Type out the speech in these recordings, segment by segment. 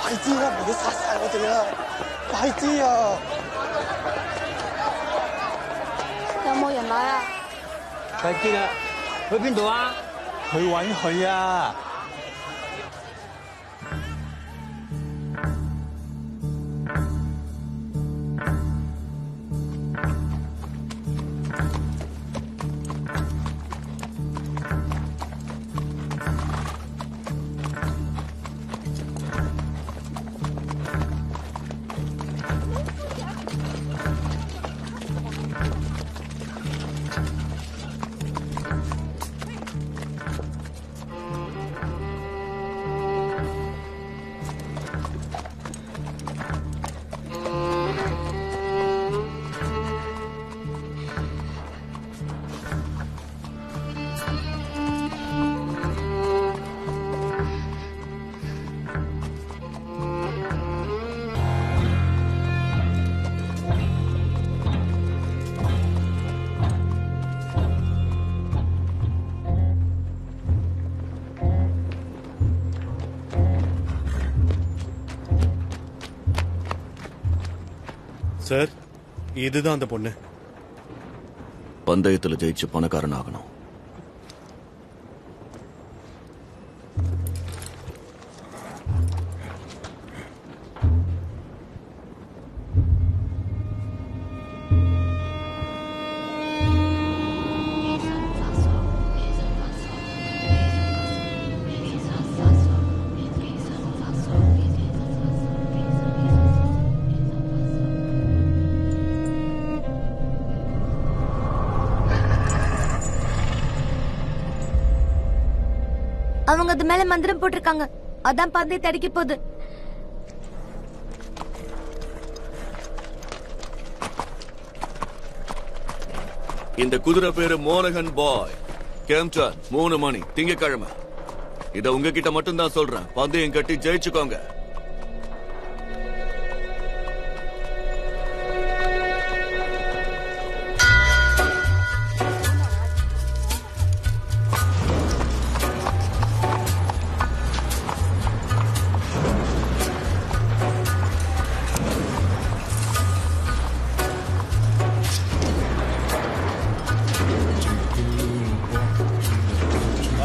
快啲啦，唔好殺晒我哋啦！快啲啊！有冇人買啊？快啲啦！去邊度啊？去揾佢啊！சார், இதுதான் அந்த பொண்ணு. பந்தயத்தில் ஜெயிச்சு பணக்காரன் ஆகணும். அவங்க அது மேல மந்திரம் போட்டிருக்காங்க. அதான் பந்தயத்தை அடிக்க போகுது. இந்த குதிரை பேரு மோனகன் பாய். கேம்டன் 3 மணி திங்கக்கிழமை. இத உங்ககிட்ட மட்டும் தான் சொல்றேன். பந்தயம் கட்டி ஜெயிச்சுக்கோங்க.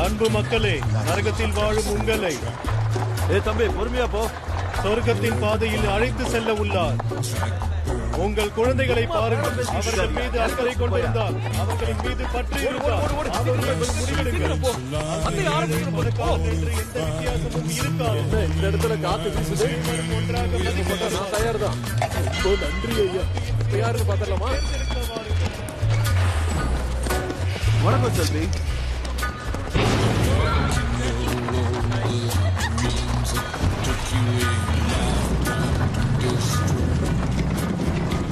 அன்பு மக்களே, நரகத்தில் வாழும் உங்களை தம்பி பொறுமையா போ. சொர்க்கத்தின் பாதையில் அழைத்து செல்ல உள்ளார். உங்கள் குழந்தைகளை பாருங்கள். அவர்கள் மீது அக்கறை கொண்டிருந்தால், அவர்களின் மீது பற்றி இருந்தால், அவர்கள் முடிவெடுங்கள். என்று எந்த வித்தியாசமும் இருக்காது. இந்த இடத்துல காத்து வீசுது. ஒன்றாக மதிக்கப்பட்ட நான் தயார் தான். நன்றி ஐயா. யாருன்னு பாத்திரலாமா? வணக்கம் செல்வி.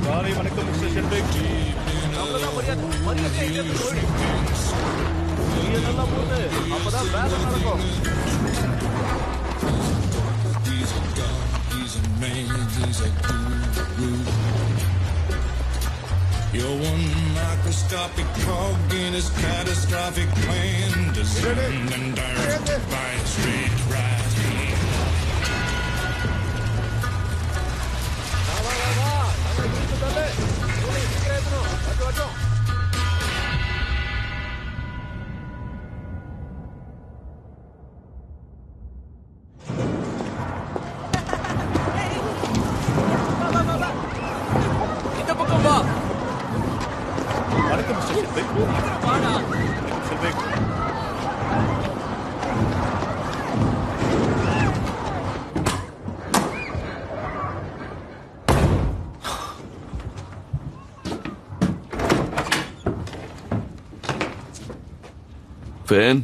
காலை வணக்கம் மிஸ்டர் ஷெல்விக். நல்லா போகுது. அப்பதான் வேலை நடக்கும். You're one microscopic cog in his catastrophic plan, designed and directed by a straight right hand. வணக்கம் மிஸ்டர் ஷெல்விக். ஷெல்விக், ஃபேன்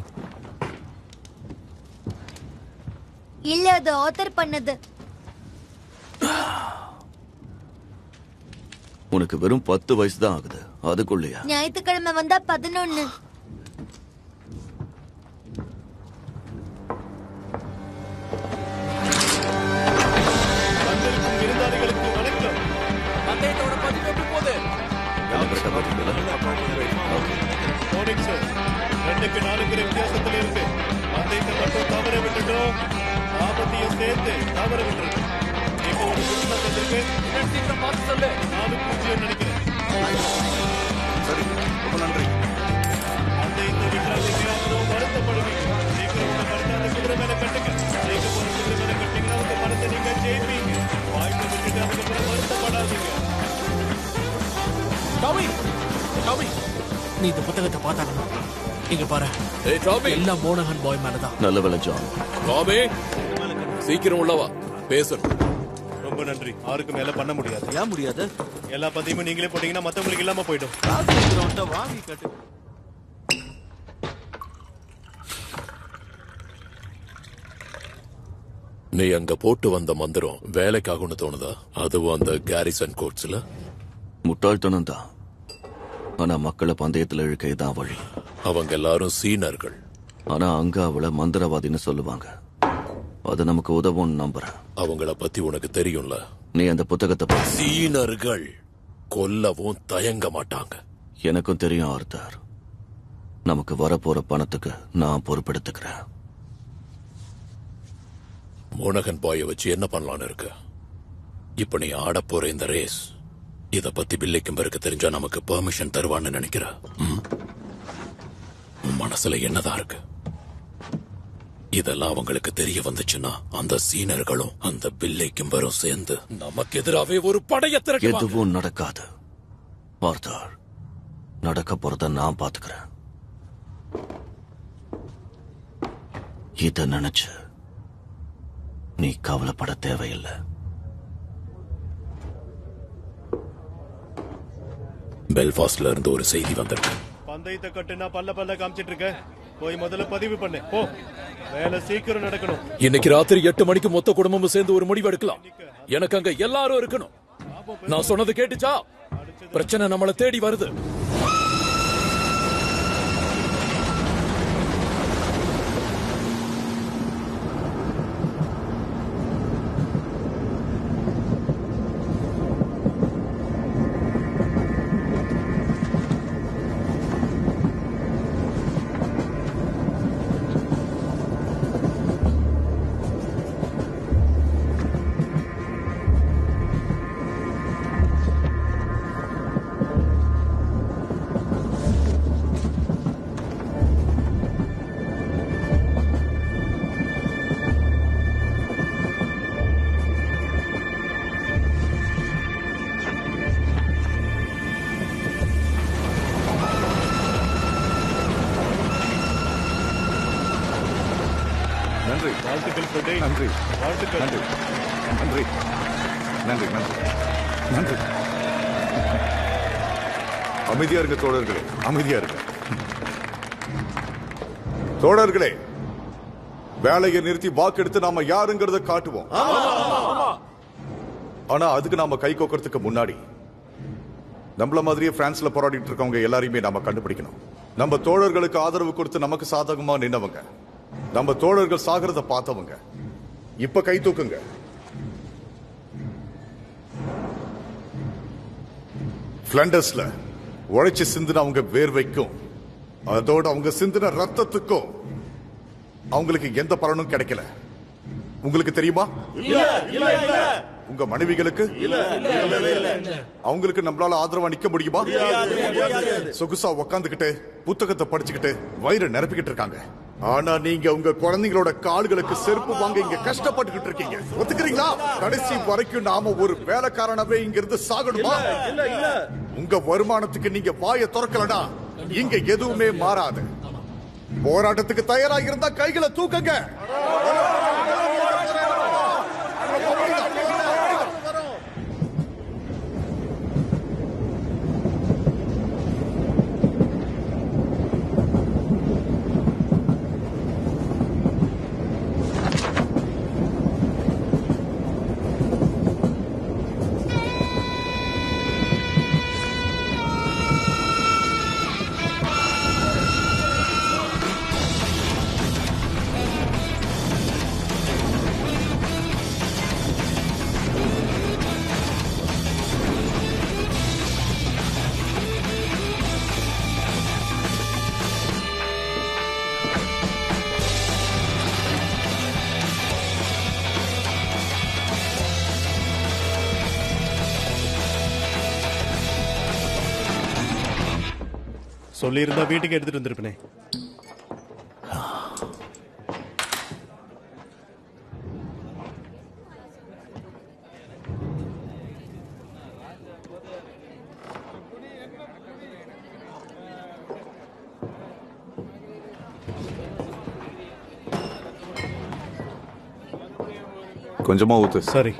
இல்ல, அது ஆத்தர் பண்ணது. உனக்கு வெறும் 10 வயசு தான் ஆகுது. அதுக்குள்ளயா? ஞாயிற்றுக்கிழமை வந்தா 11. வந்திருக்கும் விருந்தாளிகளுக்கு வணக்கம். பந்தயத்தோட பதிவு எப்படி போகுது? Morning sir. 2-4 வித்தியாசத்தில் இருக்கு. பந்தயத்தை மட்டும் தவற விட்டுட்டோம். ஆபத்தையும் சேர்த்து தவறுகின்றது. இப்போ ஒரு குடும்பம் வந்திருக்கு. சீக்கிரம் பார்த்து சொல்லு. 4-0 நினைக்கிறேன். சரி, ரொம்ப நன்றி. அந்த இந்த விக்ராந்திக்கு அப்புறம் வருத்தப்படுவீங்க. சீக்கிரம் உங்க பணத்தை அந்த குதிரை மேல கட்டுங்க. நீங்க ஒரு குதிரை மேல கட்டிங்கன்னா உங்க பணத்தை நீங்க ஜெயிப்பீங்க. வாய்ப்பு விட்டுட்டு அதுக்கப்புறம் வருத்தப்படாதீங்க. டாமி, டாமி, நீ இந்த புத்தகத்தை பார்த்தாலும் இங்க பாரு. ஏய் டாமி, எல்லாம் மோனகன் பாய் மேலதான். நல்ல வேலை ஜான். டாமி, சீக்கிரம் உள்ளவா, பேசணும். ரொம்ப நன்றி. யாருக்கு மேல பண்ண முடியாது. ஏன் முடியாது? எல்லா பதியமும் நீங்களே போட்டீங்கன்னா மத்தவங்களுக்கு இல்லாம போயிடும். வாங்கி கட்டு. நீ அங்க போட்டு வந்த மந்திரம் வேலைக்காகும்னு தோணுதா? அதுவும் அந்த கேரிசன் கோட்ஸ்ல. முட்டாள்தனம் தான். ஆனா மக்களை பந்தயத்துல இழுக்க இதான் வழி. அவங்க எல்லாரும் சீனர்கள். ஆனா அங்க அவளை மந்திரவாதின்னு சொல்லுவாங்க. அது நமக்கு உதவும் நம்புறேன். அவங்கள பத்தி உனக்கு தெரியும்ல. நீ அந்த புத்தகத்தை சீனர்கள் கொல்லவும் தயங்க மாட்டாங்க. எனக்கும் தெரியும் ஆர்த்தர். நமக்கு வரப்போற பணத்துக்கு நான் பொறுப்பெடுத்துக்கிறேன். மோனகன் பாய வச்சு என்ன பண்ணலான்னு இருக்கு? இப்ப நீ ஆட போற இந்த ரேஸ், இத பத்தி பில்லிக்கும் பிறகு தெரிஞ்சா நமக்கு பெர்மிஷன் தருவான்னு நினைக்கிற? உன் மனசுல என்னதான் இருக்கு? இதெல்லாம் அவங்களுக்கு தெரிய வந்துச்சுன்னா அந்த சீனர்களும் அந்த பில்லிக்கும் வரும் சேர்ந்து நமக்கு எதிராவே ஒரு படைய திரட்டு. எதுவும் நடக்காது ஆர்த்தர். நடக்க போறத நான் பாத்துக்கிறேன். இத நினைச்சு நீ கவலைப்பட தேவையில்லை. பெல்ஃபாஸ்ட்ல இருந்து ஒரு செய்தி வந்திருக்கு. பந்தயத்தை கட்டுனா பல்ல காமிச்சிட்டு இருக்க. போய் முதல்ல பதிவு பண்ணு. போ, வேலை சீக்கிரம் நடக்கணும். இன்னைக்கு ராத்திரி 8 மணிக்கு மொத்த குடும்பமும் சேர்ந்து ஒரு முடிவு எடுக்கலாம். எனக்கு அங்க எல்லாரும் இருக்கணும். நான் சொன்னது கேட்டுச்சா? பிரச்சனை நம்மள தேடி வருது. நன்றி. வாழ்த்துக்கள் பிரதே. நன்றி. வாழ்த்துக்கள். நன்றி. நன்றி. நன்றி. நன்றி. நன்றி. அமைதியா இருங்க தோழர்களே, அமைதியா இருங்க. தோழர்களே, வேலையை நிறுத்தி வாக்கெடுத்து நாம யாருங்கிறத காட்டுவோம். ஆனா அதுக்கு நாம கை கோக்கிறதுக்கு முன்னாடி நம்மள மாதிரியே பிரான்ஸ்ல போராடிட்டு இருக்கவங்க எல்லாரையுமே நாம கண்டுபிடிக்கணும். நம்ம தோழர்களுக்கு ஆதரவு கொடுத்து நமக்கு சாதகமா நின்னவங்க, நம்ம தோழர்கள் சாகிறத பார்த்தவங்க, இப்ப கை தூக்குங்க. பிளண்டர்ஸ்ல உழைச்சு சிந்தின அவங்க வேர்வைக்கும் அதோட அவங்க சிந்தின ரத்தத்துக்கும் அவங்களுக்கு எந்த பலனும் கிடைக்கல. உங்களுக்கு தெரியுமா? உங்க மனைவிகளுக்கு அவங்களுக்கு நம்மளால ஆதரவா நிக்க முடியுமா? சொகுசா உக்காந்துக்கிட்டு புத்தகத்தை படிச்சுக்கிட்டு வயிறு நிரப்பிக்கிட்டு இருக்காங்க. ஆனா நீங்க உங்க குழந்தைங்களோட கால்களுக்கு செருப்பு வாங்க இங்க கஷ்டப்பட்டுக்கிட்டு இருக்கீங்க. ஒத்துக்கிறீங்களா? கடைசி வரைக்கும் நாம ஒரு வேலைக்காரனவே இங்க இருந்து சாகணுமா? உங்க வருமானத்துக்கு நீங்க வாயை திறக்கலடா இங்க எதுவுமே மாறாது. போராட்டத்துக்கு தயாராக இருந்தா கைகளை தூக்குங்க. சொல்லியிருந்தா வீட்டுக்கு எடுத்துட்டு வந்திருப்பேனே. கொஞ்சமா ஊத்து. சரி.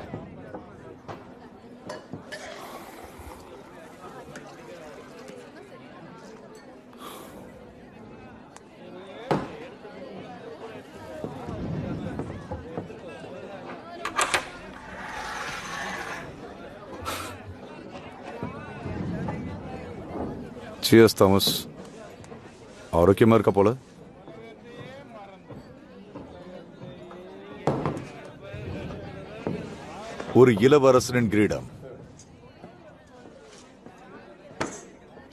Cheers, Thomas. ஆரோக்கியமா இருக்க போல. ஒரு இளவரசனின் கிரீடம்.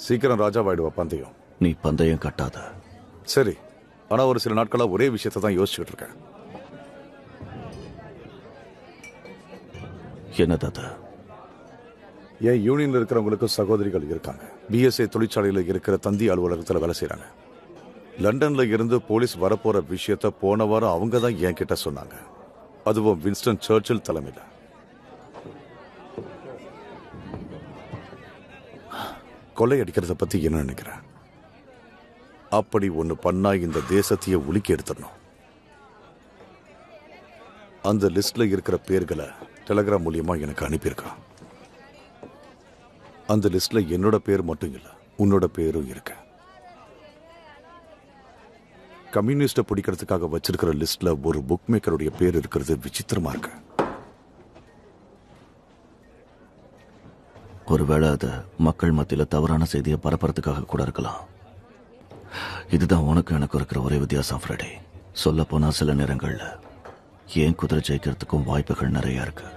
சீக்கிரம் ராஜாவாயிடுவா பந்தயம். நீ பந்தயம் கட்டாத. சரி, ஆனா ஒரு சில நாட்களா ஒரே விஷயத்தை தான் யோசிச்சுட்டு இருக்கேன். என்னது அது? என் யூனியன்ல இருக்கிறவங்களுக்கு சகோதரிகள் இருக்காங்க. பிஎஸ்ஏ தொழிற்சாலையில இருக்கிற தந்தி அலுவலகத்துல வேலை செய்யறாங்க. லண்டன்ல இருந்து போலீஸ் வரப்போற விஷயத்த போன வாரம் அவங்க தான் என் கிட்ட சொன்னாங்க. அதுவும் வின்ஸ்டன் சர்ச்சில் தலைமையில. கொள்ளை அடிக்கிறத பத்தி என்ன நினைக்கிறேன்? அப்படி ஒண்ணு பண்ணா இந்த தேசத்தையே உலுக்கி எடுத்துடணும். அந்த லிஸ்ட்ல இருக்கிற பேர்களை டெலிகிராம் மூலியமா எனக்கு அனுப்பியிருக்கான். அந்த லிஸ்ட்ல என்னோட பேர் மட்டும் இல்ல, உன்னோட பேரும் இருக்கு. கம்யூனிஸ்ட பிடிக்கிறதுக்காக வச்சிருக்கிற லிஸ்ட்ல ஒரு புக் மேக்கருடைய பேர் இருக்கிறது விசித்திரமா இருக்கு. ஒருவேளை அது மக்கள் மத்தியில தவறான செய்தியை பரப்புறதுக்காக கூட இருக்கலாம். இதுதான் உனக்கு எனக்கு இருக்கிற ஒரே வித்தியாசம் ஃப்ரெடி. சொல்ல போனா சில நேரங்கள்ல ஏன் குதிரை ஜெயிக்கிறதுக்கும் வாய்ப்புகள் நிறைய இருக்கு.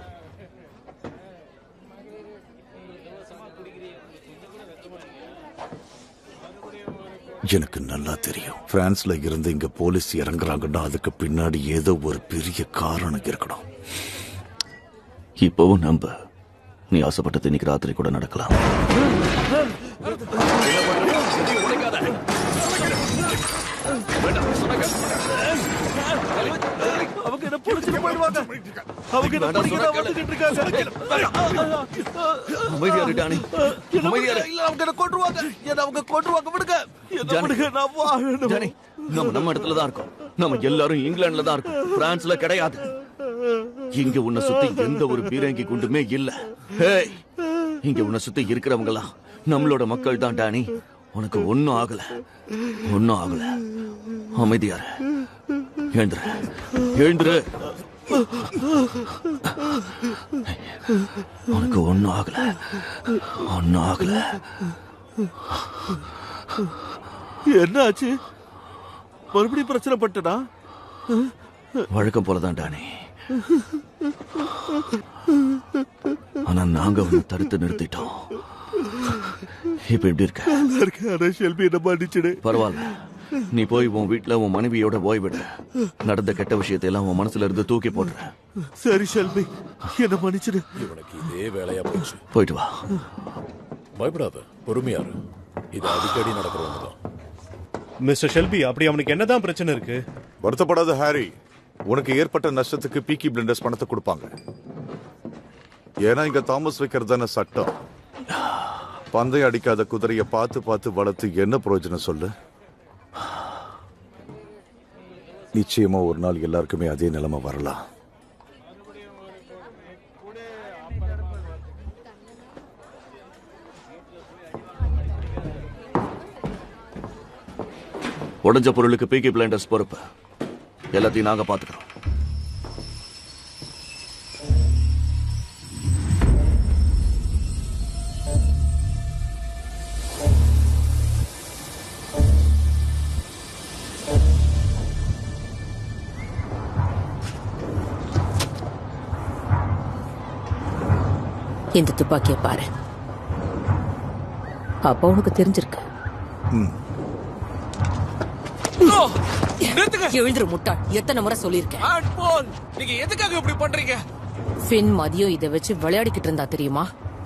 எனக்கு நல்லா தெரியும், பிரான்ஸ்ல இருந்து இங்க போலீஸ் இறங்குறாங்கன்னா அதுக்கு பின்னாடி ஏதோ ஒரு பெரிய காரணம் இருக்கணும். இப்பவும் நம்ப, நீ ஆசைப்பட்டது இன்னைக்கு ராத்திரி கூட நடக்கலாம். நம்ம இடத்துல தான் இருக்கோம். நம்ம எல்லாரும் இங்கிலாந்துல தான் இருக்கோம், பிரான்ஸ்ல கிடையாது. இங்க உன்னை சுத்தி எந்த ஒரு பீரங்கி குண்டுமே இல்ல. இங்க உன்னை சுத்தி இருக்கிறவங்க எல்லாம் நம்மளோட மக்கள் தான் டானி. உனக்கு ஒன்னும் ஆகல, ஒன்னும் ஆகல. அமைதியாரு, எழுந்துரு, எழுந்துரு. உனக்கு ஒன்னும் ஆகல, ஒன்னும் ஆகல. என்னாச்சு? மறுபடியும் பிரச்சனை பட்டடா? வழக்கம் போலதான் டானி. ஆனா நாங்க உன்னை தடுத்து நிறுத்திட்டோம். இப்ப எப்படி இருக்க? பரவாயில்ல, நீ போய் உன் வீட்டுல உன் மனைவியோட ஓய்விடு. நடந்த கெட்ட விஷயத்தை எல்லாம் உன் மனசுல இருந்து தூக்கி போடுற. சரி ஷெல்பி, என்ன மன்னிச்சிடு. இவனுக்கு இதே வேலையா போச்சு. போயிட்டு வா. பயப்படாத, பொறுமையாரு. இது அடிக்கடி நடக்கிறவங்கதான். மிஸ்டர் ஷெல்பி, அப்படி அவனுக்கு என்னதான் பிரச்சனை இருக்கு? வருத்தப்படாத ஹாரி, உனக்கு ஏற்பட்ட நஷ்டத்துக்கு பீக்கி பிளண்டர்ஸ் பணத்தை கொடுப்பாங்க. ஏன்னா இங்க தாமஸ் வைக்கிறது தானே சட்டம். பந்தயம் அடிக்காத குதிரையை பார்த்து பார்த்து வளர்த்து என்ன பிரயோஜனம் சொல்லு? நிச்சயமா ஒரு நாள் எல்லாருக்குமே அதே நிலைமை வரலாம். உடைஞ்ச பொருளுக்கு பீக்கி பிளைண்டர்ஸ் பொறுப்பு. எல்லாத்தையும் நாங்க பாத்துக்கிறோம். இந்த துப்பாக்கிய பாரு. அப்ப உனக்கு தெரிஞ்சிருக்கு. எழுந்துரு முட்டாள். எத்தனை முறை சொல்லிருக்கேன். நீங்க எதுக்காக இப்படி பண்றீங்க? ஃபின் மதியம் இதை வச்சு விளையாடிக்கிட்டு இருந்தா தெரியுமா?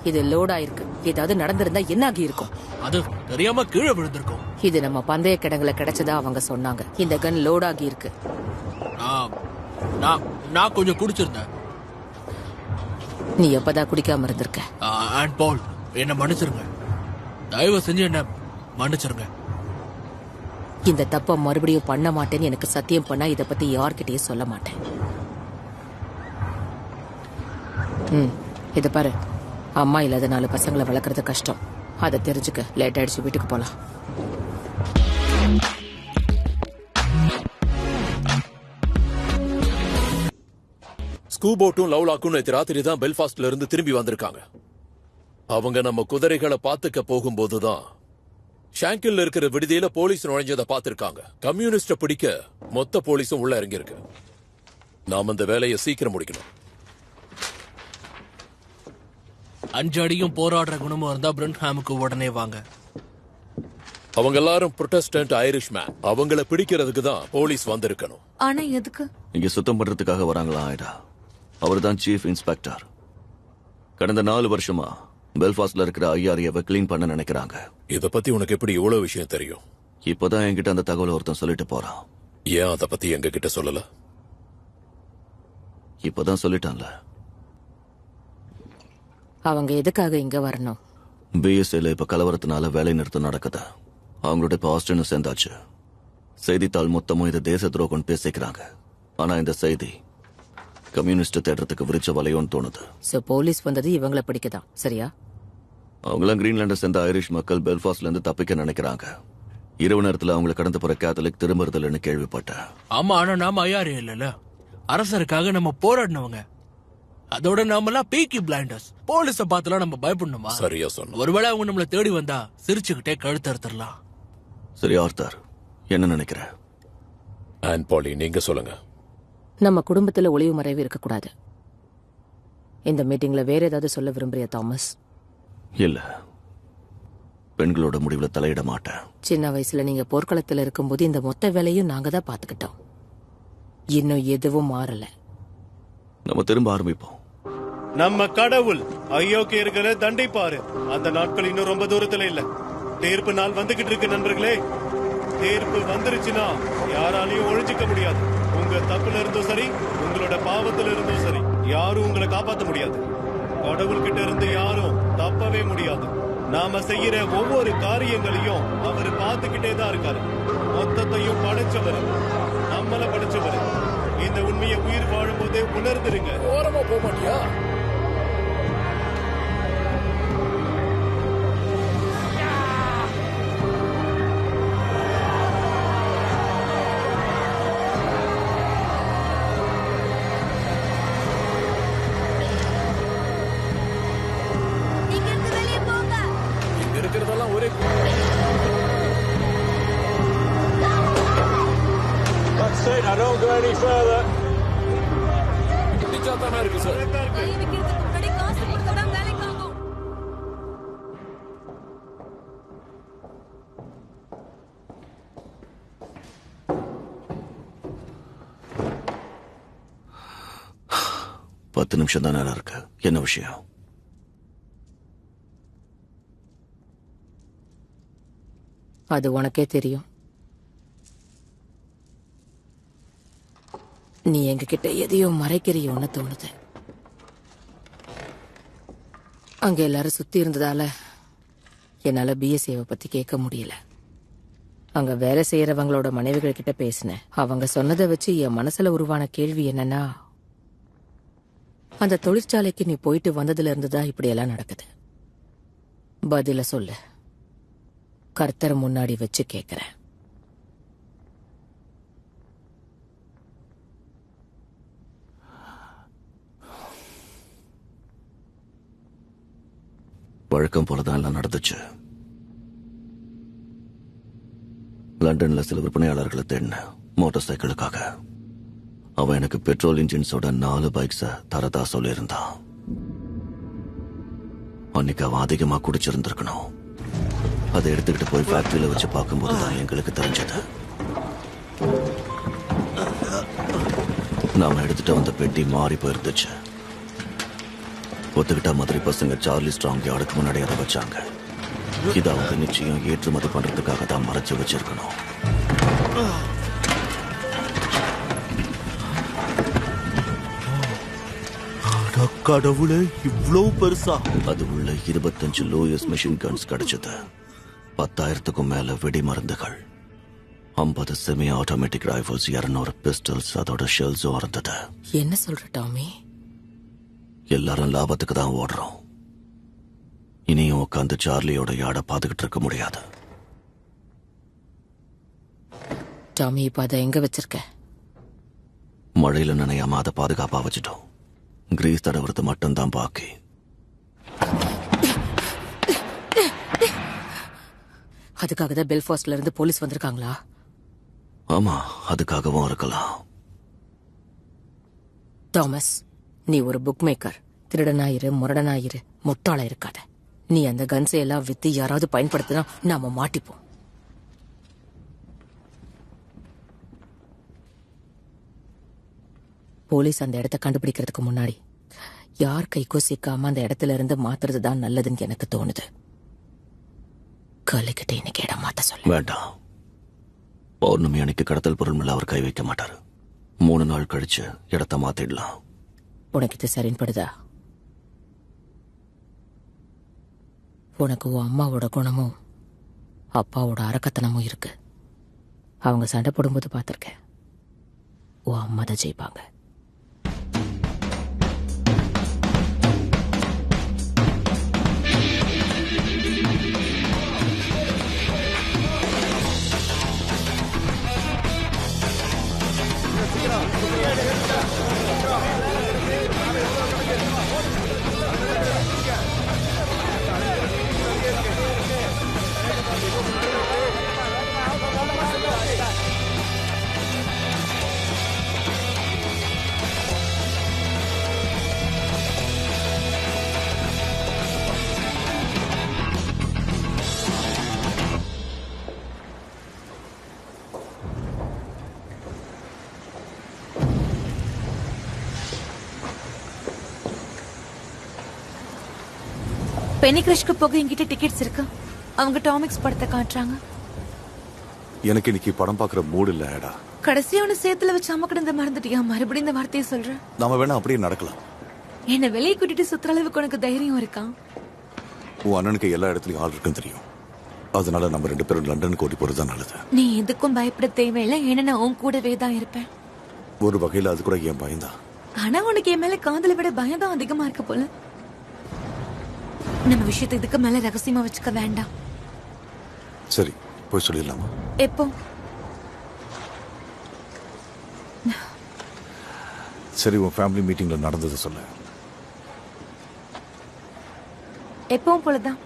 இது லோட் ஆயிருக்கு. ஏதாவது நடந்திருந்தா என்ன ஆகி இருக்கும்? அது தெரியாம கீழே விழுந்திருக்கும். இது நம்ம பந்தய கிடங்குல கிடைச்சதா அவங்க சொன்னாங்க. இந்த கன் லோட் ஆகி இருக்கு. நான் கொஞ்சம் குடிச்சிருந்தேன். நீ எப்பதான் குடிக்காம இருந்திருக்க? அண்ட் பால், என்ன மன்னிச்சிருங்க. தயவு செஞ்சு என்ன மன்னிச்சிருங்க. இந்த தப்ப மறுபடியும் பண்ண மாட்டேன்னு எனக்கு சத்தியம் பண்ணா இத பத்தி யார்கிட்டயும் சொல்ல மாட்டேன். இத பாரு, அம்மா இல்லாத 4 பசங்களை வளர்க்கறது கஷ்டம். அதை தெரிஞ்சுக்க. லேட் ஆயிடுச்சு, வீட்டுக்கு போலாம். ஸ்கூபோட்டும் லவ்லாக்கும் நேற்று ராத்திரி தான் பெல்ஃபாஸ்ட்ல இருந்து திரும்பி வந்திருக்காங்க. அவங்க நம்ம குதிரைகளை பாத்துக்க போகும்போதுதான் ஷாங்கில்ல இருக்கிற விடுதியில போலீஸ் நுழைஞ்சதை பார்த்திருக்காங்க. கம்யூனிஸ்ட பிடிக்க மொத்த போலீஸும் உள்ள இறங்கியிருக்கு. நாம இந்த வேலையை சீக்கிரம் முடிக்கணும். 5 அடியும் போராடுற குணமும் இருந்தா பிரென்ஹாமுக்கு உடனே வாங்க. அவங்க எல்லாரும் புரொட்டஸ்டன்ட் ஐரிஷ் மேன். அவங்கள பிடிக்கிறதுக்கு தான் போலீஸ் வந்திருக்கணும். ஆனா எதுக்கு? இங்க சுத்தம் பண்றதுக்காக வராங்களா ஆயிடா? அவர்தான் சீஃப் இன்ஸ்பெக்டர். கடந்த 4 வருஷமா பெல்ஃபாஸ்ட்ல இருக்கிற ஐஆர்ஏவை கிளீன் பண்ண நினைக்கிறாங்க. இத பத்தி உனக்கு எப்படி இவ்வளவு விஷயம் தெரியும்? இப்பதான் என்கிட்ட அந்த தகவலை ஒருத்தன் சொல்லிட்டு போறான். ஏன் அத பத்தி எங்க கிட்ட சொல்லல? இப்பதான் சொல்லிட்டான்ல. அவங்க எதுக்காக இங்க வரணும்? பிஎஸ்ஏல இப்ப கலவரத்தினால வேலை நிறுத்தம் நடக்குது. அவங்களோட இப்ப ஆஸ்டினும் சேர்ந்தாச்சு. செய்தித்தாள் மொத்தமும் இதை தேச துரோகம் பேசிக்கிறாங்க. ஆனா இந்த செய்தி கம்யூனிஸ்ட் தேடுறதுக்கு விரிச்ச வலையோன்னு தோணுது. சோ போலீஸ் வந்தது இவங்களை பிடிக்கதான், சரியா? அவங்களாம் கிரீன்லாண்டை சேர்ந்த ஐரிஷ் மக்கள் பெல்ஃபாஸ்ட்ல இருந்து தப்பிக்க நினைக்கிறாங்க. இரவு நேரத்துல அவங்களை கடந்து போற கேத்தலிக் திரும்புறதுலன்னு கேள்விப்பட்டேன். ஆமா, ஆனா நாம ஐஆர்ஏ இல்லல. அரசருக்காக நம்ம போராடினவங்க. அதோட நாமெல்லாம் பீக்கி பிளைண்டர்ஸ். போலீஸ பார்த்துலாம் நம்ம பயப்படணுமா? சரியா சொன்ன. ஒருவேளை அவங்க நம்மள தேடி வந்தா சிரிச்சுக்கிட்டே கழுத்து அறுத்துடலாம். சரி ஆர்த்தர், என்ன நினைக்கிற? ஆன் பாலி, நீங்க சொல்லுங்க. நம்ம குடும்பத்துல ஒளிவு மறைவு இருக்கக்கூடாது. இந்த மீட்டிங்ல வேற ஏதாவது சொல்ல விரும்புறியா தாமஸ்? இல்ல, பெண்களோட முடிவுல தலையிட மாட்டேன். சின்ன வயசுல நீங்க போர்க்களத்துல இருக்கும்போது இந்த மொத்த வேலையும் நாங்க தான் பாத்துக்கிட்டோம். இன்னும் எதுவும் மாறல. நம்ம திரும்ப ஆரம்பிப்போம். நம்ம கடவுள் அயோக்கியர்களை தண்டிப்பாரு. அந்த நாட்கள் இன்னும் ரொம்ப தூரத்துல இல்ல. தீர்ப்பு நாள் வந்துகிட்டு இருக்கு நண்பர்களே. தீர்ப்பு வந்துருச்சுன்னா யாராலையும் ஒழிச்சுக்க முடியாது. உங்க தப்புல இருந்தும் சரி, உங்களோட பாவத்துல இருந்தும் சரி, யாரும் உங்களை காப்பாற்ற முடியாது. கடவுள் கிட்ட இருந்து யாரும் தப்பவே முடியாது. நாம செய்யற ஒவ்வொரு காரியங்களையும் அவர் பார்த்துக்கிட்டே தான் இருக்காரு. மொத்தத்தையும் படைச்சவர், நம்மள படைச்சவர். இந்த உண்மையை உயிர் வாழும் போதே உணர்ந்துருங்க. ஓரமா போக மாட்டியா? நீங்க இருந்து வெளியே போங்க. இங்க இருக்கிறதெல்லாம் ஒரே தானா இருக்கு சார். கை வைக்கிறதுக்கு முன்னாடி காசு கொடுத்தா வேலைக்கு ஆகும். பத்து நிமிஷம் தான் நேரம் இருக்கு. என்ன விஷயம்? அது உனக்கே தெரியும். நீ எங்ககிட்ட எதையோ மறைக்கிறியோன்னு தோணுது. அங்க எல்லாரும் சுத்தி இருந்ததால என்னால பிஎஸ்ஏவை பத்தி கேட்க முடியல. அங்க வேலை செய்யறவங்களோட மனைவிகள் கிட்ட பேசினேன். அவங்க சொன்னதை வச்சு என் மனசுல உருவான கேள்வி என்னன்னா, அந்த தொழிற்சாலைக்கு நீ போயிட்டு வந்ததுல இருந்துதான் இப்படி எல்லாம் நடக்குது. பதில சொல்லு. கர்த்தர் முன்னாடி வச்சு கேக்குறேன். வழக்கம் போலதான் எல்லாம் நடந்துச்சு. லண்டன்ல சில விற்பனையாளர்களை தேடின மோட்டார் சைக்கிளுக்காக. அவன் எனக்கு பெட்ரோல் இன்ஜின்ஸோட 4 பைக்ஸ தரதா சொல்லியிருந்தான். அன்னைக்கு அவன் அதிகமா குடிச்சிருந்திருக்கணும். அதை எடுத்துக்கிட்டு போய் ஃபேக்டரியில வச்சு பார்க்கும்போதுதான் எங்களுக்கு தெரிஞ்சது. நாம எடுத்துட்டு வந்த பெட்டி மாறி போயிருந்துச்சு. ஒத்துக்கிட்ட மாதிரி பசங்க சார்லி ஸ்ட்ராங் யாருக்கு முன்னாடி அதை வச்சாங்க. இதை அவங்க நிச்சயம் ஏற்றுமதி பண்றதுக்காக தான் மறைச்சு வச்சிருக்கணும். கடவுளே, இவ்வளவு பெருசா? அது உள்ள 25 லூயிஸ் மிஷின் கன்ஸ் கிடைச்சது. 10,000க்கும் மேல வெடி மருந்துகள், 50 செமி ஆட்டோமேட்டிக் ரைபிள்ஸ், 200 பிஸ்டல்ஸ், அதோட ஷெல்ஸும் இருந்தது. என்ன சொல்ற டாமி? எல்லாரும் லாபத்துக்கு தான் ஓடுறோம். இனியும் உட்காந்து சார்லியோட யாட பாத்துக்கிட்டு இருக்க முடியாது. டாமி, இப்ப அதை எங்க வச்சிருக்க? மழையில நனையாம அதை பாதுகாப்பா வச்சுட்டோம். கிரீஸ் தடவுறது மட்டும்தான் பாக்கி. அதுக்காக தான் பெல்ஃபாஸ்ட்ல இருந்து போலீஸ் வந்திருக்காங்களா? ஆமா, அதுக்காகவும் இருக்கலாம். தாமஸ், நீ ஒரு புக் மேக்கர். திருடனாயிரு, முரடனாயிரு, முட்டாளா இருக்காத. நீ அந்த கன்ஸை எல்லாம் வித்து யாராவது பயன்படுத்தினா நாம மாட்டிப்போம். போலீஸ் அந்த இடத்தை கண்டுபிடிக்கிறதுக்கு முன்னாடி யார் கைக்கோ சிக்காம அந்த இடத்துல இருந்து மாத்துறதுதான் நல்லதுன்னு எனக்கு தோணுது. கலைக்கிட்ட இன்னைக்கு இடம் மாத்த சொல்ல வேண்டாம். பௌர்ணமி அன்னைக்கு கடத்தல் பொருள் மேல அவர் கை வைக்க மாட்டாரு. 3 நாள் கழிச்சு இடத்த மாத்திடலாம். உனக்கு இது சரின்படுதா? உனக்கு உன் அம்மாவோட குணமும் அப்பாவோட அரக்கத்தனமும் இருக்கு. அவங்க சண்டை போடும்போது பார்த்திருக்கேன். உன் அம்மா தான் ஜெயிப்பாங்க. பெனி கிரஷ்க்கு போக என்கிட்ட டிக்கெட்ஸ் இருக்கு. அவங்க டாமிக்ஸ் படத்தை காட்டுறாங்க. எனக்கு இன்னைக்கு படம் பாக்குற மூடு இல்ல. ஏடா, கடைசியா ஒன்னு சேத்துல வச்சு அம்மா கிட்ட மறந்துட்டியா? மறுபடியும் இந்த வார்த்தையை சொல்றேன். நாம வேணா அப்படியே நடக்கலாம். என்ன வெளியே கூட்டிட்டு சுத்துற அளவுக்கு உனக்கு தைரியம் இருக்கா? உன் அண்ணனுக்கு எல்லா இடத்துலயும் ஆள் இருக்குன்னு தெரியும். அதனால நம்ம 2 பேரும் லண்டனுக்கு ஓடி போறதுதான் நல்லது. நீ எதுக்கும் பயப்பட தேவையில்லை. ஏன்னா நான் உன் கூடவே தான் இருப்பேன். ஒரு வகையில அது கூட என் பயம்தான். ஆனா உனக்கு என் மேல காதலை விட பயம் தான் அதிகமா இருக்கு போல. நம்ம விஷயத்தை இதுக்கு மேல ரகசியமா வச்சுக்க வேண்டாம். சரி, போய் சொல்லிடலாமா? எப்போ? சரி, உன் ஃபேமிலி மீட்டிங்ல நடந்ததை சொல்லு. எப்பவும் போலதான்.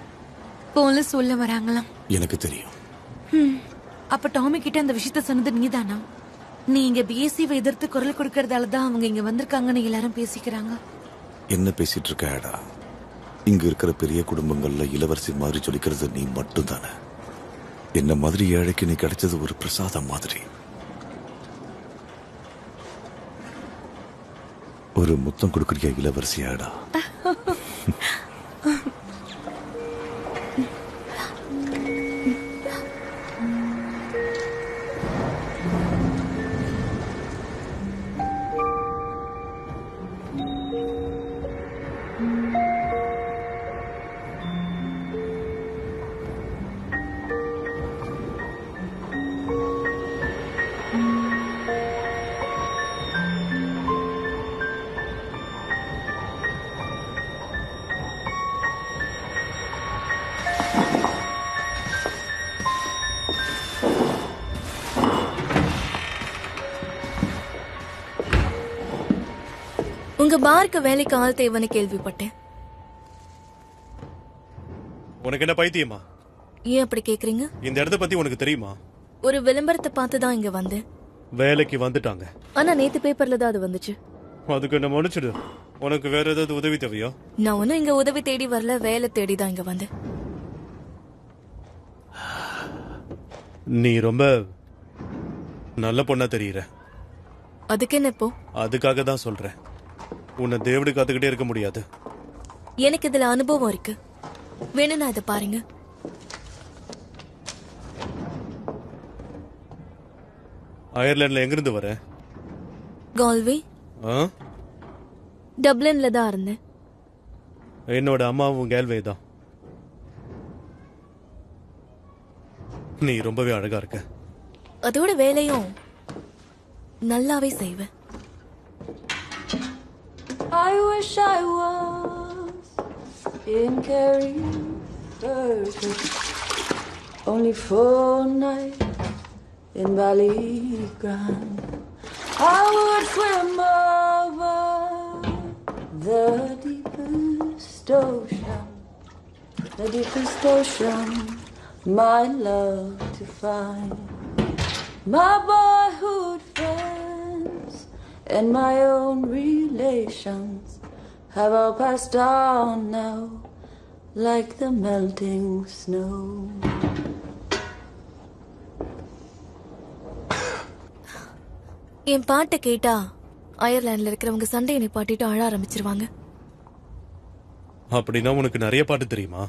போலீஸ் உள்ள வராங்களாம். எனக்கு தெரியும். அப்ப டாமி கிட்ட அந்த விஷயத்த சொன்னது நீதானா? நீ இங்க பிஎஸ்சிவை எதிர்த்து குரல் கொடுக்கறதாலதான் அவங்க இங்க வந்திருக்காங்கன்னு எல்லாரும் பேசிக்கிறாங்க. என்ன பேசிட்டு இருக்க ஏடா? இங்க இருக்கிற பெரிய குடும்பங்கள்ல இளவரசி மாதிரி சொல்லிக்கிறது நீ மட்டும் தானே. என்ன மாதிரி ஏழைக்கு நீ கிடைச்சது ஒரு பிரசாதம் மாதிரி. ஒரு முத்தம் கொடுக்கறியா இளவரசியாடா? உங்க பாருக்கு வேலைக்கு ஆள் தேவைன்னு கேள்விப்பட்டேன். உனக்கு என்ன பைத்தியமா? ஏன் அப்படி கேக்குறீங்க? இந்த இடத்த பத்தி உனக்கு தெரியுமா? ஒரு விளம்பரத்தை பார்த்து தான் இங்க வந்தேன். வேலைக்கு வந்துட்டாங்க. ஆனா நேத்து பேப்பர்ல தான் அது வந்துச்சு. அதுக்கு என்ன மன்னிச்சிடு. உனக்கு வேற ஏதாவது உதவி தேவையா? நான் ஒன்னும் இங்க உதவி தேடி வரல, வேலை தேடி தான் இங்க வந்தேன். நீ ரொம்ப நல்ல பொண்ணா தெரியுற. அதுக்கு என்ன இப்போ? அதுக்காக தான் சொல்றேன். உன்னை தேவடு காத்துக்கிட்டே இருக்க முடியாது. எனக்கு இதுல அனுபவம் இருக்கு. வேணும்னா இதை பாருங்க. அயர்லாந்துல எங்கிருந்து வர? கால்வே. டப்ளின்ல தான் இருந்தேன். என்னோட அம்மாவும் கேல்வே தான். நீ ரொம்பவே அழகா இருக்க. அதோட வேலையும் நல்லாவே செய்வேன். I wish I was in Kerry Burgess, only for a night in Ballygrand. I would swim over the deepest ocean, my love to find. My boyhood friends and my own relations have all passed on now, like the melting snow. என் பாட்டை கேட்டா அயர்லாந்துல இருக்கிறவங்க சண்டையை நிப்பாட்டிட்டு அழ ஆரம்பிச்சிருவாங்க. அப்படின்னா உனக்கு நிறைய பாட்டு தெரியுமா?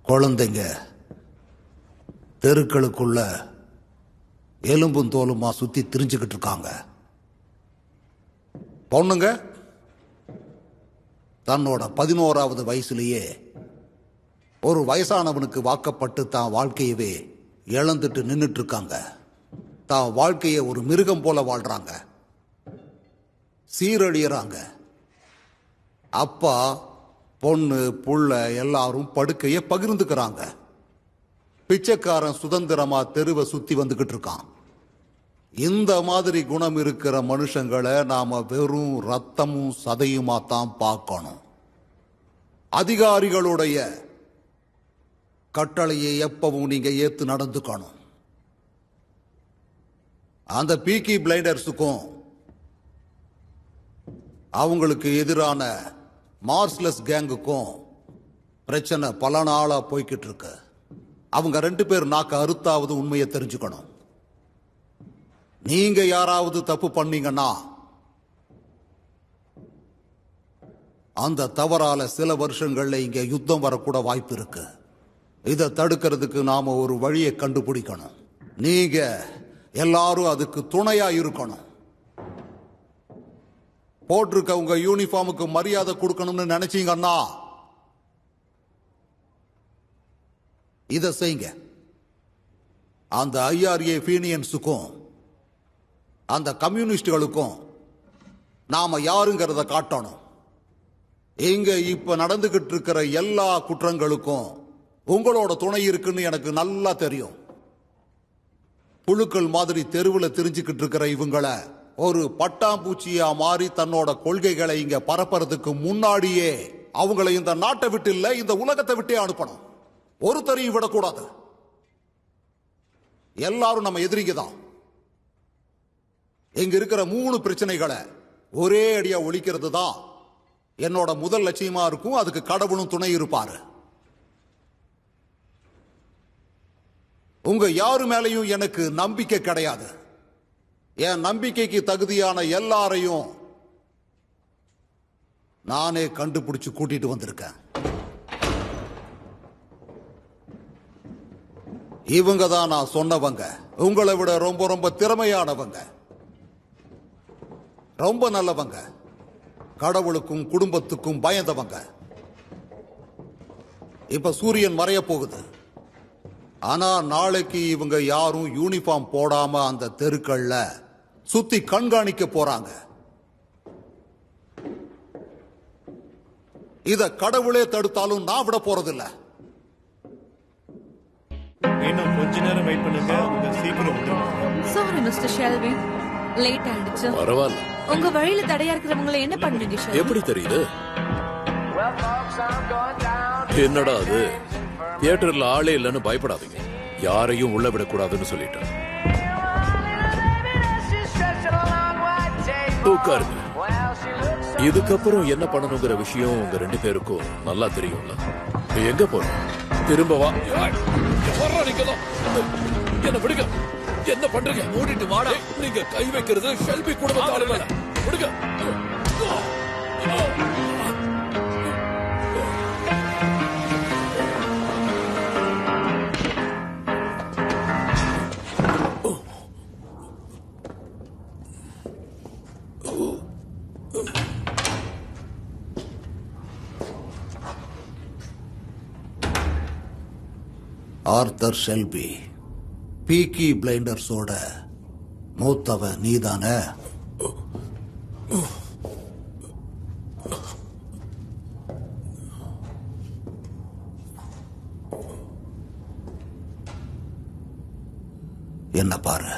குழந்தைங்க தெருக்களுக்குள்ள எலும்பும் தோலுமா சுத்தி திரிஞ்சுக்கிட்டு இருக்காங்க. பொண்ணுங்க தன்னோட 11வது வயசுலயே ஒரு வயசானவனுக்கு வாக்கப்பட்டு தான் வாழ்க்கையவே இழந்துட்டு நின்னுட்டு இருக்காங்க. தான் வாழ்க்கைய ஒரு மிருகம் போல வாழ்றாங்க, சீரழியறாங்க. அப்பா பொண்ணு புள்ள எல்லாரும் படுக்கைய பகிர்ந்துக்கிறாங்க. பிச்சைக்காரன் சுதந்திரமா தெருவை சுத்தி வந்துகிட்டு இருக்கான். இந்த மாதிரி குணம் இருக்கிற மனுஷங்களை நாம வெறும் ரத்தமும் சதையுமா தான் பார்க்கணும். அதிகாரிகளுடைய கட்டளையை எப்பவும் நீங்க ஏத்து நடந்துக்கணும். அந்த பீக்கி பிளைண்டர்ஸுக்கும் அவங்களுக்கு எதிரான மார்ஸ்லெஸ் கேங்குக்கும் பிரச்சனை பல நாளா போய்கிட்டு இருக்கு. அவங்க 2 பேர் நாக்க அறுத்தாவது உண்மையை தெரிஞ்சுக்கணும். நீங்க யாராவது தப்பு பண்ணீங்கன்னா அந்த தவறால சில வருஷங்கள்ல இங்க யுத்தம் வரக்கூட வாய்ப்பு இருக்கு. இதை தடுக்கிறதுக்கு நாம ஒரு வழியை கண்டுபிடிக்கணும். நீங்க எல்லாரும் அதுக்கு துணையா இருக்கணும். போட்டிருக்க உங்க யூனிஃபார்முக்கு மரியாதை கொடுக்கணும்னு நினைச்சீங்கன்னா இத செய்யுங்க. அந்த ஐஆர்ஏ ஃபீனியன்ஸுக்கும் அந்த கம்யூனிஸ்டுகளுக்கும் நாம யாருங்கிறத காட்டணும். இங்க இப்ப நடந்துகிட்டு இருக்கிற எல்லா குற்றங்களுக்கும் உங்களோட துணை இருக்குன்னு எனக்கு நல்லா தெரியும். புழுக்கள் மாதிரி தெருவில் தெரிஞ்சுக்கிட்டு இருக்கிற இவங்களை ஒரு பட்டாம்பூச்சியா மாறி தன்னோட கொள்கைகளை இங்க பரப்புறதுக்கு முன்னாடியே அவங்களை இந்த நாட்டை விட்டு இல்ல இந்த உலகத்தை விட்டே அனுப்பணும். ஒருத்தரையும் விடக்கூடாது. எல்லாரும் நம்ம எதிரிங்க தான். இங்க இருக்கிற 3 பிரச்சனைகளை ஒரே அடியா ஒழிக்கிறது தான் என்னோட முதல் லட்சியமா இருக்கும். அதுக்கு கடவுளும் துணை இருப்பாரு. உங்க யாரு மேலையும் எனக்கு நம்பிக்கை கிடையாது. என் நம்பிக்கைக்கு தகுதியான எல்லாரையும் நானே கண்டுபிடிச்சு கூட்டிட்டு வந்திருக்கேன். இவங்க தான் நான் சொன்னவங்க. உங்களை விட ரொம்ப ரொம்ப திறமையானவங்க, ரொம்ப நல்லவங்க, கடவுளுக்கும் குடும்பத்துக்கும் பயந்தவங்க. இப்ப சூரியன் மறைய போகுது. ஆனா நாளைக்கு இவங்க யாரும் யூனிஃபார்ம் போடாம அந்த தெருக்கள்ல சுத்தி கண்காணிக்க போறாங்க. இத கடவுளே தடுத்தாலும் நான் விட போறதில்ல. இன்னும் கொஞ்ச நேரம் வெயிட் பண்ணுங்க, அவங்க சீக்கிரம் வந்துருவாங்க. சாரி மிஸ்டர் ஷெல்வி, லேட் ஆயிடுச்சு. பரவாயில்ல. உங்க வழியில தடையா இருக்கிறவங்களை என்ன பண்ணுவீங்க ஷெல்வி? எப்படி தெரியுது? என்னடா அது, தியேட்டர்ல ஆளே இல்லைன்னு பயப்படாதீங்க. யாரையும் உள்ள விடக்கூடாதுன்னு சொல்லிட்டேன். உட்காருங்க. இதுக்கப்புறம் என்ன பண்ணணுங்கிற விஷயம் உங்க 2 பேருக்கும் நல்லா தெரியும்ல. எங்க போறோம்? திரும்ப வா. என்ன விடுங்க. என்ன பண்றீங்க? மூடிட்டு வாடா. நீங்க கை வைக்கிறது ஷெல்பி குடும்பத்தால மேல. விடுங்க. ஆர்தர் ஷெல்பி, பீக்கி பிளைண்டர்ஸோட மூத்தவன் நீதானே? என்ன பாரு,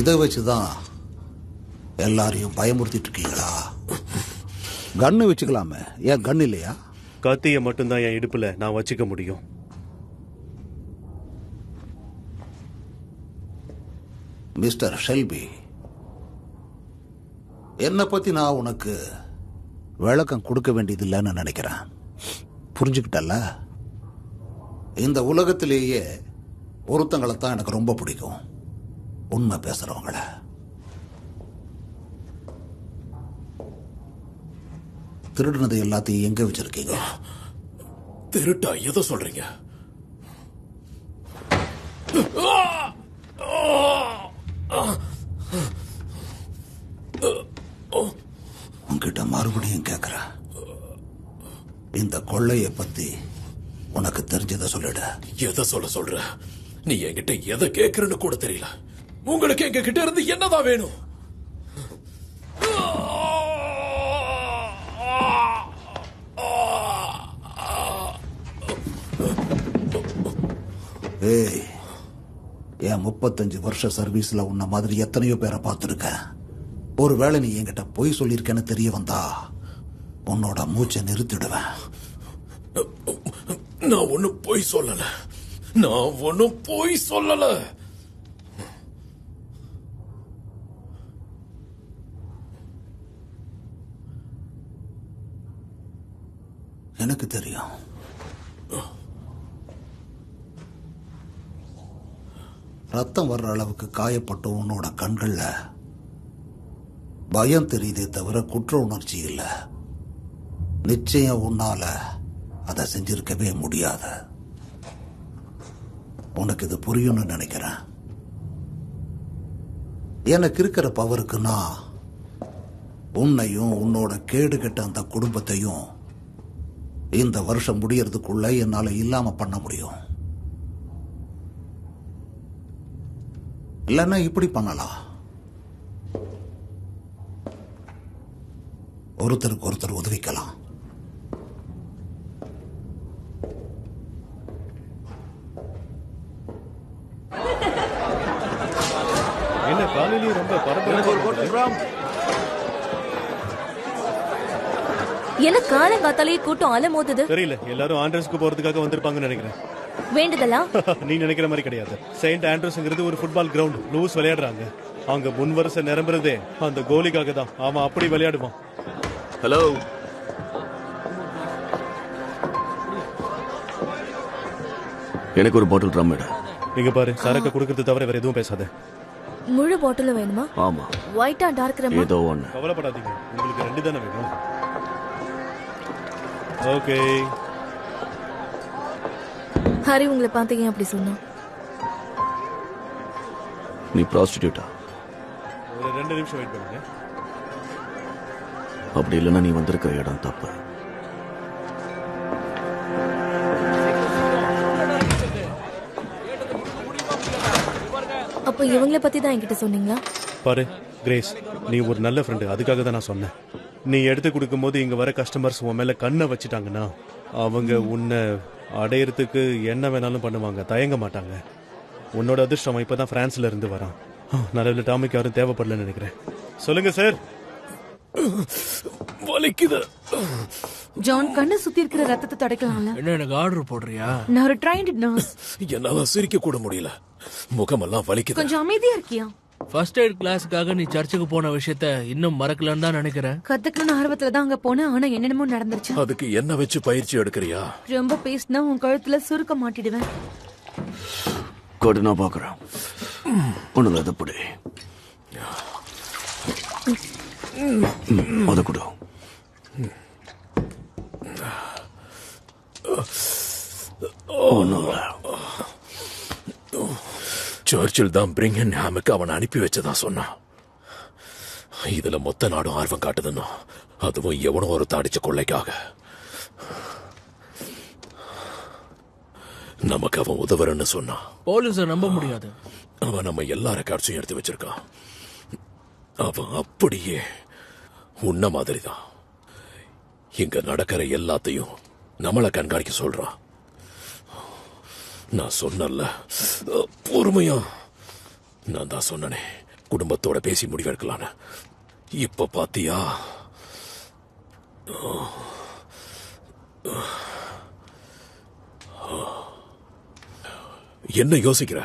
இதை வச்சுதான் எல்லாரையும் பயமுறுத்திட்டு இருக்கீங்களா? கன்னு வச்சுக்கலாமே, ஏன் கன் இல்லையா? கத்திய மட்டும்தான் என் இடுப்புல நான் வச்சுக்க முடியும். மிஸ்டர் ஷெல்பி, என்னை பத்தி நான் உனக்கு விளக்கம் கொடுக்க வேண்டியதில்லைன்னு நினைக்கிறேன். புரிஞ்சுக்கிட்டல்ல? இந்த உலகத்திலேயே ஒருத்தங்களை தான் எனக்கு ரொம்ப பிடிக்கும், உண்மை பேசுறவங்கள. திருடுனது எல்லாத்தையும் எங்க வச்சிருக்கீங்க? திருட்டா? எதை சொல்றீங்க? உன்கிட்ட மறுபடியும் கேட்கிறேன், இந்த கொள்ளைய பத்தி உனக்கு தெரிஞ்சதை சொல்லிட. எதை சொல்ற? நீ என்கிட்ட எதை கேட்கறன்னு கூட தெரியல. உங்களுக்கு எங்க கிட்ட இருந்து என்னதான் வேணும்? ஏய், என் 35 வருஷ சர்வீஸ்ல உன்ன மாதிரி எத்தனையோ பேரை பார்த்திருக்கேன். ஒருவேளை நீ என்கிட்ட பொய் சொல்லியிருக்கேன்னு தெரிய வந்தா உன்னோட மூச்சை நிறுத்திடுவேன். நான் ஒன்னும் பொய் சொல்லல. எனக்கு தெரியும். ரத்தம் வர்ற அளவுக்கு காயப்பட்ட உன்னோட கண்கள்ல பயம் தெரியுதே தவிர குற்ற உணர்ச்சி இல்ல. நிச்சயம் உன்னால அதை செஞ்சிருக்கவே முடியாது. உனக்கு இது புரியும்னு நினைக்கிறேன். எனக்கு இருக்கிற பவருக்கு நான் உன்னையும் உன்னோட கேடு கெட்ட அந்த குடும்பத்தையும் இந்த வருஷம் முடியறதுக்குள்ள என்னால இல்லாம பண்ண முடியும். இல்லைன்னா இப்படி பண்ணலாம், ஒருத்தருக்கு ஒருத்தர் உதவிக்கலாம். என்ன காலையிலேயே ரொம்ப பரபரப்பா? என்ன காலங்காத்தாலேயே கூட்டம் அலமோதுது? தெரியல, எல்லாரும் ஆண்ட்ரஸ்க்கு போறதுக்காக வந்திருப்பாங்கன்னு நினைக்கிறேன். வேண்டுதலா? நீ நினைக்கிற மாதிரி கிடையாது. செயின்ட் ஆண்ட்ரூஸ்ங்கிறது ஒரு ஃபுட்பால் கிரவுண்ட். லூஸ் விளையாடுறாங்க. அங்க முன் வருஷம் நிரம்புறதே அந்த கோலிக்காக தான். அவன் அப்படி விளையாடுவான். ஹலோ, எனக்கு ஒரு பாட்டில் ரம் எடு. இங்க பாரு, சரக்கு குடுக்கறது தவிர வேற எதுவும் பேசாத. முழு பாட்டிலும் வேணுமா? ஆமா. ஒயிட்டா டார்க் ரம்மா? ஏதோ ஒண்ணு. கவலைப்படாதீங்க, உங்களுக்கு 2 தானே வேணும். ஓகே, ஹரி உங்களை பார்த்து ஏன் அப்படி சொன்னான்? நீ ப்ராஸ்டிடியூட்டா? ஒரு 2 நிமிஷம் வெயிட் பண்ணுங்க. அப்படி இல்லைன்னா நீ வந்திருக்கிற இடம் தப்பு. அப்ப இவங்கள பத்தி தான் என்கிட்ட சொன்னீங்களா? பாரு கிரேஸ், நீ ஒரு நல்ல ஃப்ரெண்டு, அதுக்காக தான் நான் சொன்னேன். நீ எடுத்து கொடுக்கும் போது இங்க வர கஸ்டமர்ஸ் உன் மேல கண்ணை வச்சுட்டாங்கன்னா அவங்க உன்னை அடையறதுக்கு என்ன வேணாலும் பண்ணுவாங்க, தயங்க மாட்டாங்க. உன்னோட அதிர்ஷ்டம் இப்பதான் பிரான்ஸ்ல இருந்து வரான். நல்ல டாமிக் யாரும் தேவைப்படலன்னு நினைக்கிறேன். சொல்லுங்க சார். வலிக்குது. ஜான், கண்ணை சுத்தி இருக்கிற ரத்தத்தை தொடக்கலாம்ல? என்ன எனக்கு ஆர்டர் போடுறியா? நான் ஒரு ட்ரைன்டு நர்ஸ். என்னால சிரிக்க கூட முடியல, முகமெல்லாம் வலிக்குது. கொஞ்சம் அமைதியா இருக்கியா? ஃபர்ஸ்ட் எய்ட் கிளாஸுக்காக நீ சர்ச்சுக்கு போன விஷயத்த இன்னும் மறக்கலன்னு தான் நினைக்கிறேன். கத்துக்கணும்னு ஆர்வத்துல தான் அங்க போனேன், ஆனா என்னென்னமோ நடந்துருச்சு. அதுக்கு என்ன வச்சு பயிற்சி எடுக்கிறியா? ரொம்ப பேசினா உன் கழுத்துல சுருக்க மாட்டிடுவேன். கொடு, நான் பாக்குறேன். ஒண்ணுல அதை பிடி, அதை கொடு. ஒண்ணுல சர்ச்சில் தான் பிரிங்கன் ஹாமுக்கு அவன் அனுப்பி வச்சதா சொன்னான். இதுல மொத்த நாடும் ஆர்வம் காட்டுதுன்னு, அதுவும் எவனோ ஒரு தாடிச்ச கொள்ளைக்காக. நமக்கு அவன் உதவுறன்னு சொன்னான். போலீஸ நம்ப முடியாது. அவன் நம்ம எல்லா ரெக்கார்ட்ஸையும் எடுத்து வச்சிருக்கான். அவன் அப்படியே உன்ன மாதிரிதான் இங்க நடக்கிற எல்லாத்தையும் நம்மள கண்காணிக்க சொல்றான். நான் சொன்னல, பொறுமையா. நான் தான் சொன்னனே குடும்பத்தோட பேசி முடிவெடுக்கலான்னு. இப்ப பாத்தியா? என்ன யோசிக்கிற?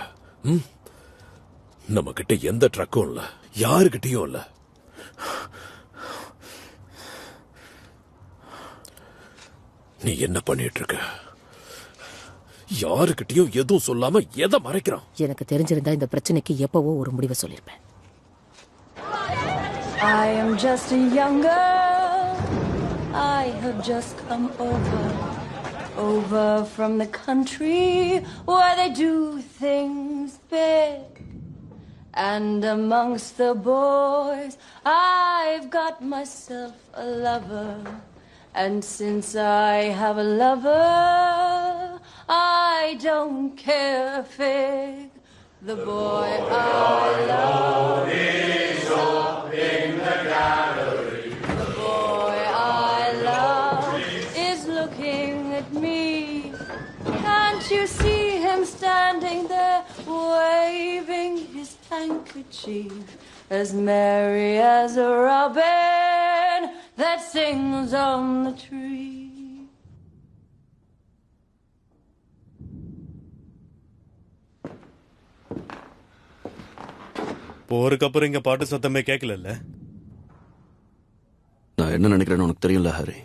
நம்ம கிட்ட எந்த ட்ரக்கும் இல்ல, யாருகிட்டயும் இல்ல. நீ என்ன பண்ணிட்டு இருக்க? யாருக்கிட்டையும் எதுவும் சொல்லாம எதை மறைக்கிறான்? எனக்கு தெரிஞ்சிருந்தா இந்த பிரச்சனைக்கு எப்பவோ ஒரு முடிவை சொல்லிருப்பேன். I am just a young girl. I have just come over from the country where they do things big. And amongst the boys, I've got myself a lover. And since I have a lover, I don't care a fig. The boy I love is up in the gallery. The boy I love is looking at me. Can't you see him standing there, waving his handkerchief, as merry as a robin that sings on the tree? போருக்கு அப்புறம் இங்க பாட்டு சத்தமே கேட்கல. நான் என்ன நினைக்கிறேன்னு உனக்கு தெரியல ஹரி.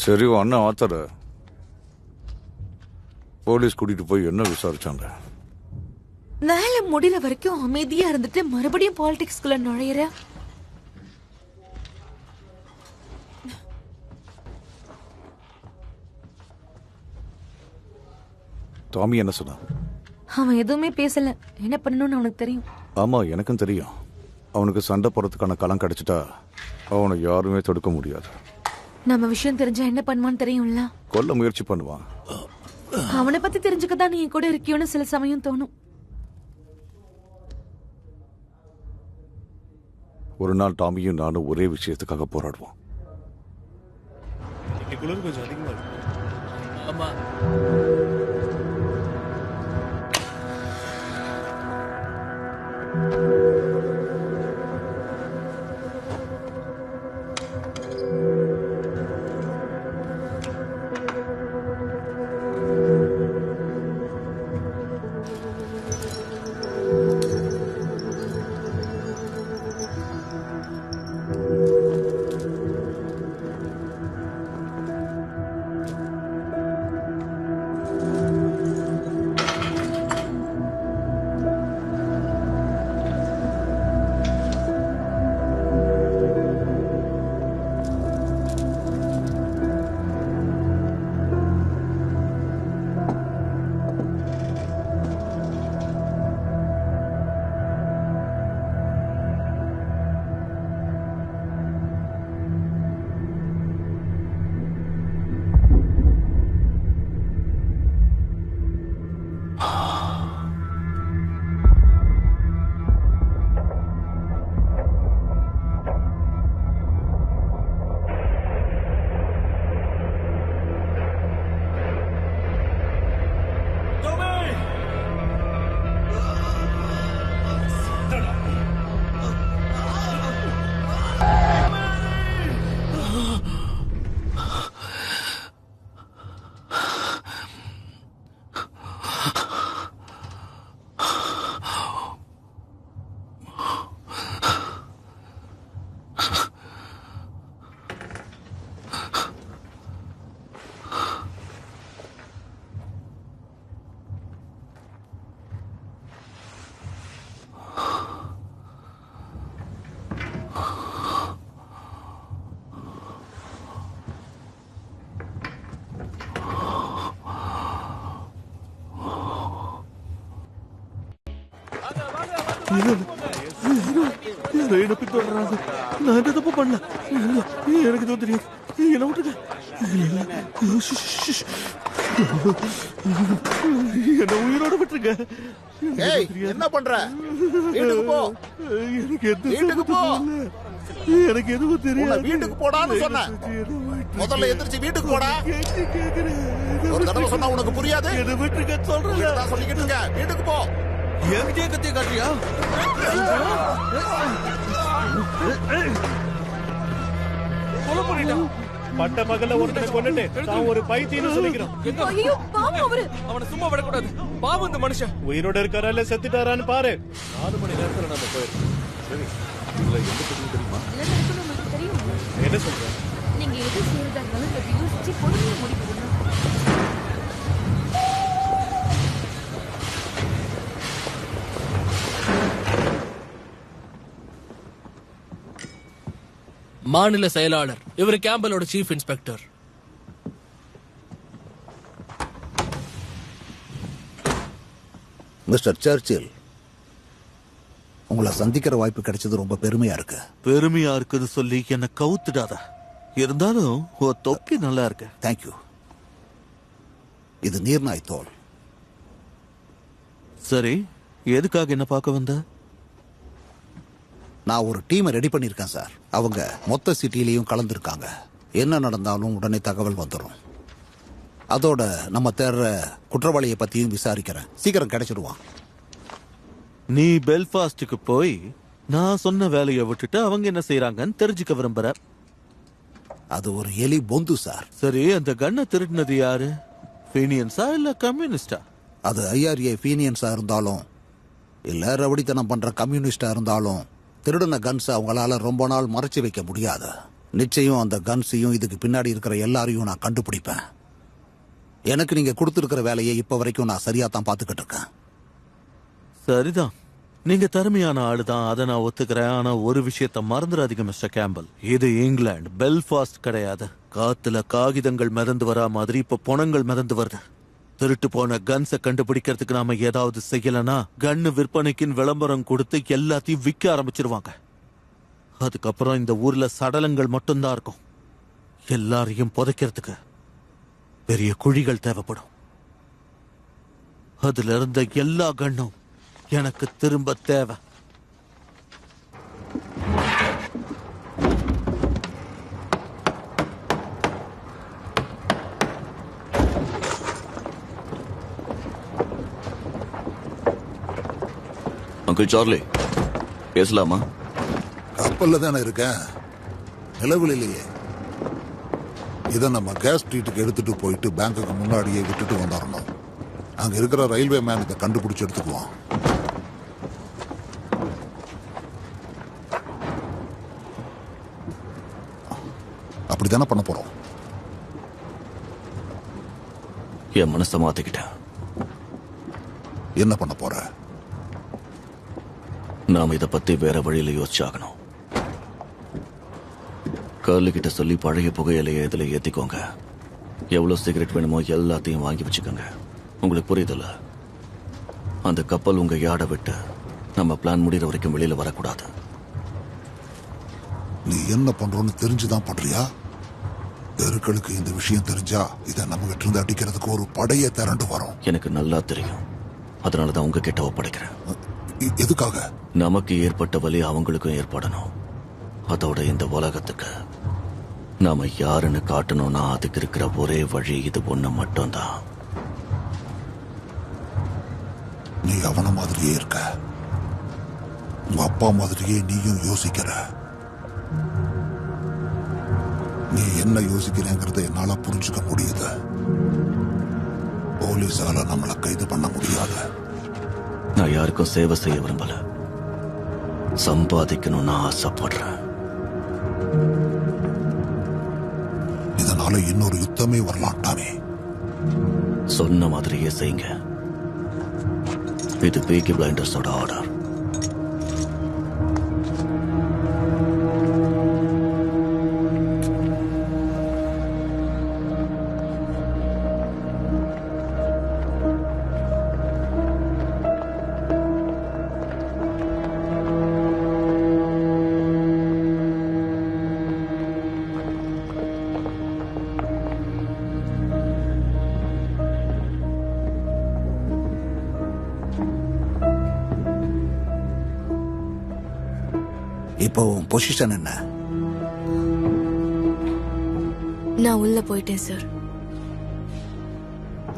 சரி, அண்ணன் ஆத்தர போலீஸ் கூட்டிட்டு போய் என்ன விசாரிச்சாங்க? வேலை முடிகிற வரைக்கும் அமைதியா இருந்துட்டு மறுபடியும் பாலிடிக்ஸ்குள்ள நுழையிற. டாமி என்ன சொன்னா? அவன் எதுவுமே பேசல. என்ன பண்ணணும்னு அவனுக்கு தெரியும். ஆமா, எனக்கும் தெரியும். அவனுக்கு சண்டை போறதுக்கான களம் கிடைச்சிட்டா அவனை யாருமே தடுக்க முடியாது. நம்ம விஷயம் தெரிஞ்சா என்ன பண்ணுவான்னு தெரியும்ல. கொல்ல முயற்சி பண்ணுவான். அவனை பத்தி தெரிஞ்சுக்கதான் நீ கூட இருக்கியோன்னு சில சமயம் தோணும். ஒரு நாள் டாமியும் நானும் ஒரே விஷயத்துக்காக போராடுவோம். குளிர் கொஞ்சம் அதிகமா இருக்கு. ஆமா. யாரோ என்ன பின்தொடர்றாங்க. நான் எந்த தப்பு பண்ணல. எனக்கு எதுவும் தெரியாது. என்ன விட்டுங்க. என்ன உயிரோட விட்டுருங்க. என்ன பண்ற? வீட்டுக்கு போ. எனக்கு எந்த வீட்டுக்கு போ. எனக்கு எதுவும் தெரியாது. வீட்டுக்கு போடான்னு சொன்னேன். முதல்ல எந்திரிச்சு வீட்டுக்கு போடா. ஒரு தடவை சொன்னா உனக்கு புரியாது. என்ன விட்டுருங்க சொல்றேன். சொல்லிக்கிட்டு இருக்க. வீட்டுக்கு போ. என்கிட்டயே கத்திய காட்டுறியா? கொலை பண்ணிட்டான். பட்ட பகல்ல ஒருத்தனை கொண்டுட்டு நான் ஒரு பைத்தியன்னு சொல்லிக்கிறோம். அவனை சும்மா விடக்கூடாது. பாவம் இந்த மனுஷன். உயிரோட இருக்காரா இல்ல செத்துட்டாரான்னு பாரு. 4 மணி நேரத்துல நம்ம போயிருக்கோம். சரி, இதுல எந்த பக்கம் தெரியுமா? என்ன சொல்ற? நீங்க எது செய்யறதா இருந்தாலும் அதை யோசிச்சு பொறுமையா முடிக்கணும். மாநில செயலாளர் இவர் கேம்பலோட சீஃப் இன்ஸ்பெக்டர். மிஸ்டர் சர்ச்சில், உங்களை சந்திக்கிற வாய்ப்பு கிடைச்சது ரொம்ப பெருமையா இருக்கு. பெருமையா இருக்குது சொல்லி என்ன கவுத்துடாத. இருந்தாலும் ஒரு தொப்பி நல்லா இருக்கு. தேங்க்யூ. இது நீர்நாய் தோல். சரி, எதுக்காக என்ன பார்க்க வந்த? நான் ஒரு டீமை ரெடி பண்ணியிருக்கேன் சார். அவங்க மொத்த சிட்டிலையும் கலந்துருக்காங்க. என்ன நடந்தாலும் உடனே தகவல் வந்துடும். அதோட நம்ம தேடுற குற்றவாளியை பத்தியும் விசாரிக்கிறேன். சீக்கிரம் கிடைச்சிடுவான். நீ பெல்ஃபாஸ்டுக்கு போய் நான் சொன்ன வேலையை விட்டுட்டு அவங்க என்ன செய்யறாங்கன்னு தெரிஞ்சுக்க விரும்புற. அது ஒரு எலி பொந்து சார். சரி, அந்த கன்னை திருடினது யாரு? ஃபீனியன்ஸா இல்ல கம்யூனிஸ்டா? அது ஐஆர்ஏ ஃபீனியன்ஸா இருந்தாலும் இல்ல ரவடித்தனம் பண்ற கம்யூனிஸ்டா இருந்தாலும் திருடின கன்ஸ் அவங்களால ரொம்ப நாள் மறைச்சு வைக்க முடியாது. நிச்சயம் அந்த கன்ஸையும் இதுக்கு பின்னாடி இருக்கிற எல்லாரையும் நான் கண்டுபிடிப்பேன். எனக்கு நீங்க கொடுத்திருக்கிற வேலையை இப்ப வரைக்கும் நான் சரியா தான் பாத்துக்கிட்டு இருக்கேன். சரிதான், நீங்க திறமையான ஆளுதான், அதை நான் ஒத்துக்கிறேன். ஆனா ஒரு விஷயத்த மறந்துடாதீங்க மிஸ்டர் கேம்பல். இது இங்கிலாந்து, பெல்ஃபாஸ்ட் கிடையாது. காத்துல காகிதங்கள் மிதந்து வரா மாதிரி இப்ப பணங்கள் மிதந்து வருது. திருட்டு போன கன்ஸை கண்டுபிடிக்கிறதுக்கு நாம ஏதாவது செய்யலனா கன்னு விற்பனைக்குன்னு விளம்பரம் கொடுத்து எல்லாத்தையும் விற்க ஆரம்பிச்சிருவாங்க. அதுக்கப்புறம் இந்த ஊர்ல சடலங்கள் மட்டும்தான் இருக்கும். எல்லாரையும் புதைக்கிறதுக்கு பெரிய குழிகள் தேவைப்படும். அதுல இருந்த எல்லா கன்னும் எனக்கு திரும்ப தேவை. அங்கிள் சார்லி, பேசலாமா? கப்பல்ல தானே இருக்கேன், நிலவில் இல்லையே. இதை நம்ம கேஸ் ஸ்ட்ரீட்டுக்கு எடுத்துட்டு போயிட்டு பேங்குக்கு முன்னாடியே விட்டுட்டு வந்துடணும். அங்க இருக்கிற ரயில்வே மேன் இதை கண்டுபிடிச்சு எடுத்துக்குவான். அப்படித்தானே பண்ண போறோம். என் மனசை மாத்திக்கிட்டேன். என்ன பண்ண போற? நாம இத பத்தி வேற வழியில யோசிச்சாகணும். கர்லி கிட்ட சொல்லி பழைய புகையிலையை இதுல ஏத்திக்கோங்க. எவ்வளவு சிகரெட் வேணுமோ எல்லாத்தையும் வாங்கி வச்சுக்கோங்க. உங்களுக்கு புரியுதுல்ல? அந்த கப்பல் உங்க யாட விட்டு நம்ம பிளான் முடிகிற வரைக்கும் வெளியில வரக்கூடாது. நீ என்ன பண்றோன்னு தெரிஞ்சுதான் பண்றியா? தெருக்களுக்கு இந்த விஷயம் தெரிஞ்சா இதை நம்ம கிட்ட இருந்து அடிக்கிறதுக்கு ஒரு படையை திரண்டு வரும். எனக்கு நல்லா தெரியும். அதனாலதான் உங்க கிட்ட ஒப்படைக்கிறேன். எதுக்காக? நமக்கு ஏற்பட்ட வலி அவங்களுக்கும் ஏற்படணும். அதோட இந்த உலகத்துக்கு நாம யாருன்னு காட்டணும்னா அதுக்கு இருக்கிற ஒரே வழி இது ஒண்ணு மட்டும்தான். நீ அவன மாதிரியே இருக்க. உங்க அப்பா மாதிரியே நீயும் யோசிக்கிற. நீ என்ன யோசிக்கிறேங்கிறத என்னால புரிஞ்சுக்க முடியுது. போலீஸால நம்மளை கைது பண்ண முடியாது. நான் யாருக்கும் சேவை செய்ய விரும்பல, சம்பாதிக்கணும்னு ஆசைப்படுறேன். இதனால இன்னொரு யுத்தமே வரலாட்டாமே. சொன்ன மாதிரியே செய்யுங்க. இது பீக்கி பிளைண்டர்ஸோட ஆர்டர். இப்போ உன் பொசிஷன் என்ன? நான் உள்ள போயிட்டேன் சார்.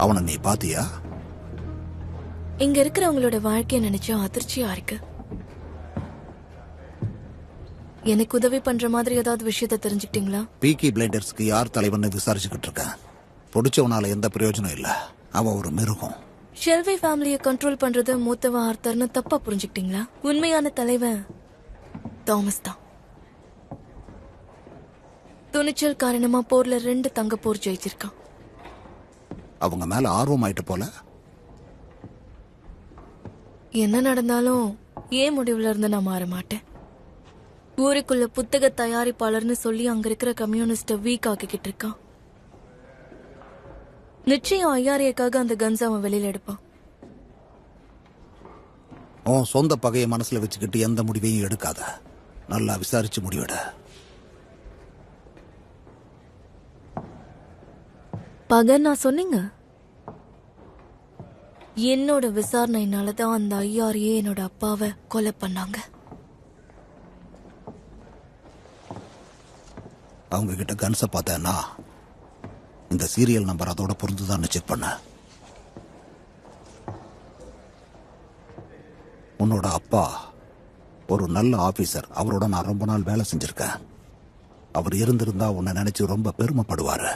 அவனை நீ பாத்தியா? இங்க இருக்கிறவங்களோட வாழ்க்கைய நினைச்சா அதிர்ச்சியா இருக்கு. எனக்கு உதவி பண்ற மாதிரி ஏதாவது விஷயத்த தெரிஞ்சுக்கிட்டீங்களா? பீக்கி பிளைண்டர்ஸ்க்கு யார் தலைவன்னு விசாரிச்சுக்கிட்டு இருக்கேன். பிடிச்சவனால எந்த பிரயோஜனம் இல்ல. அவன் ஒரு மிருகம். ஷெல்வி ஃபேமிலியை கண்ட்ரோல் பண்றது மூத்தவன் ஆர்த்தர்னு தப்பா புரிஞ்சுக்கிட்டீங்களா? உண்மையான தலைவன் தாமஸ் தான். துணிச்சல் காரணமா போர்ல 2 தங்க போர் ஜெயிச்சிருக்கான். அவங்க மேல ஆர்வம் ஆயிட்டு போல. என்ன நடந்தாலும் ஏன் முடிவுல இருந்து நான் மாற மாட்டேன். ஊருக்குள்ள புத்தக தயாரிப்பாளர்னு சொல்லி அங்க இருக்கிற கம்யூனிஸ்ட வீக் ஆக்கிக்கிட்டு இருக்கான். நிச்சயம் ஐயாரியாக்காக அந்த கன்ஸ் அவன் வெளியில எடுப்பான். உன் சொந்த பகையை மனசுல வச்சுக்கிட்டு எந்த முடிவையும் எடுக்காத. நல்லா விசாரிச்சு முடிவெட. பகை நான் சொன்னீங்க. என்னோட விசாரணையினாலதான் அந்த ஐயாரியே என்னோட அப்பாவை கொலை பண்ணாங்க. அவங்க கிட்ட கன்ஸை பார்த்தேன்னா இந்த சீரியல் நம்பர் அதோட பொருந்துதான் செக் பண்ண. உன்னோட அப்பா ஒரு நல்ல ஆபீசர். அவரோட நான் ரொம்ப நாள் வேலை செஞ்சிருக்கேன். அவர் இருந்திருந்தா உன்னை நினைச்சு ரொம்ப பெருமைப்படுவாரு.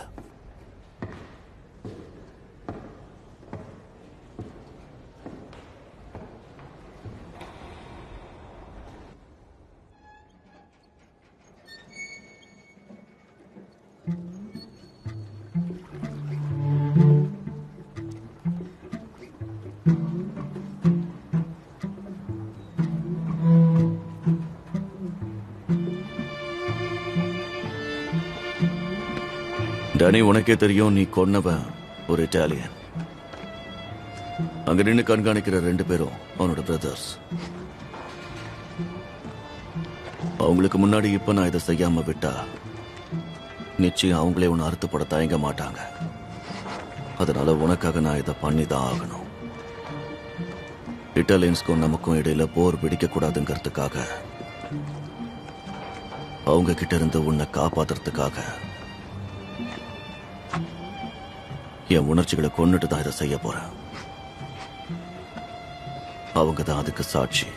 டனி, உனக்கே தெரியும் நீ கொன்னவன் ஒரு இட்டாலியன். அங்க நின்று கண்காணிக்கிற 2 பேரும் அவனோட பிரதர்ஸ். அவங்களுக்கு முன்னாடி இப்ப நான் இதை செய்யாம விட்டா நிச்சயம் அவங்களே உன்னை அறுத்துப்பட தயங்க மாட்டாங்க. அதனால உனக்காக நான் இதை பண்ணிதான் ஆகணும். இட்டாலியன்ஸ்க்கும் நமக்கும் இடையில போர் வெடிக்க கூடாதுங்கிறதுக்காக, அவங்க கிட்ட இருந்து உன்னை காப்பாத்துறதுக்காக என் உணர்ச்சிகளை கொன்னுட்டு தான் இதை செய்ய போறேன். அவங்க தான் அதுக்கு சாட்சி.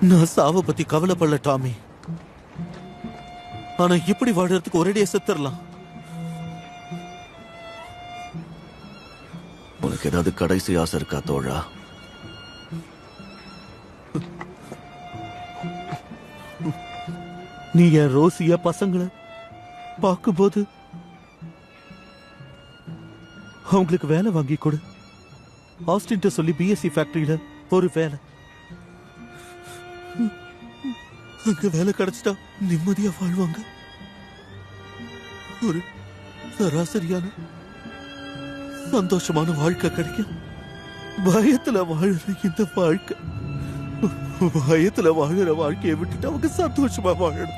நான் சாவை பத்தி கவலைப்படல டாமி. ஆனா இப்படி வாழறதுக்கு ஒரேடியா செத்துறலாம். உனக்கு ஏதாவது கடைசி ஆசை இருக்கா தோழா? நீ என் ரோசியா பசங்களை பார்க்கும்போது அவங்களுக்கு வேலை வாங்கி கொடு. ஆஸ்டின் சொல்லி பிஎஸ்சி ஃபேக்டரியில ஒரு வேலை. அங்க வேலை கிடைச்சிட்டா நிம்மதியா வாழ்வாங்க. ஒரு சராசரியான சந்தோஷமான வாழ்க்கை கிடைக்கும். பயத்துல வாழற இந்த வாழ்க்கை, பயத்துல வாழற வாழ்க்கையை விட்டுட்டு அவங்க சந்தோஷமா வாழணும்.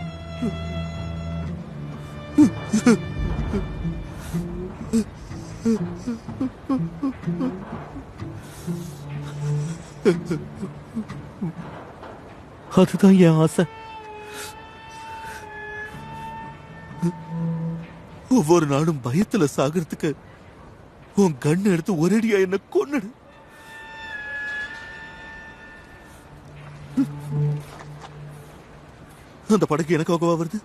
அதுதான் என் ஆசை. ஒவ்வொரு நாளும் பயத்துல சாகிறதுக்கு உன் கண் எடுத்து ஒரேடியா என்ன கொன்னுடு. அந்த படகு எனக்காகவா வருது?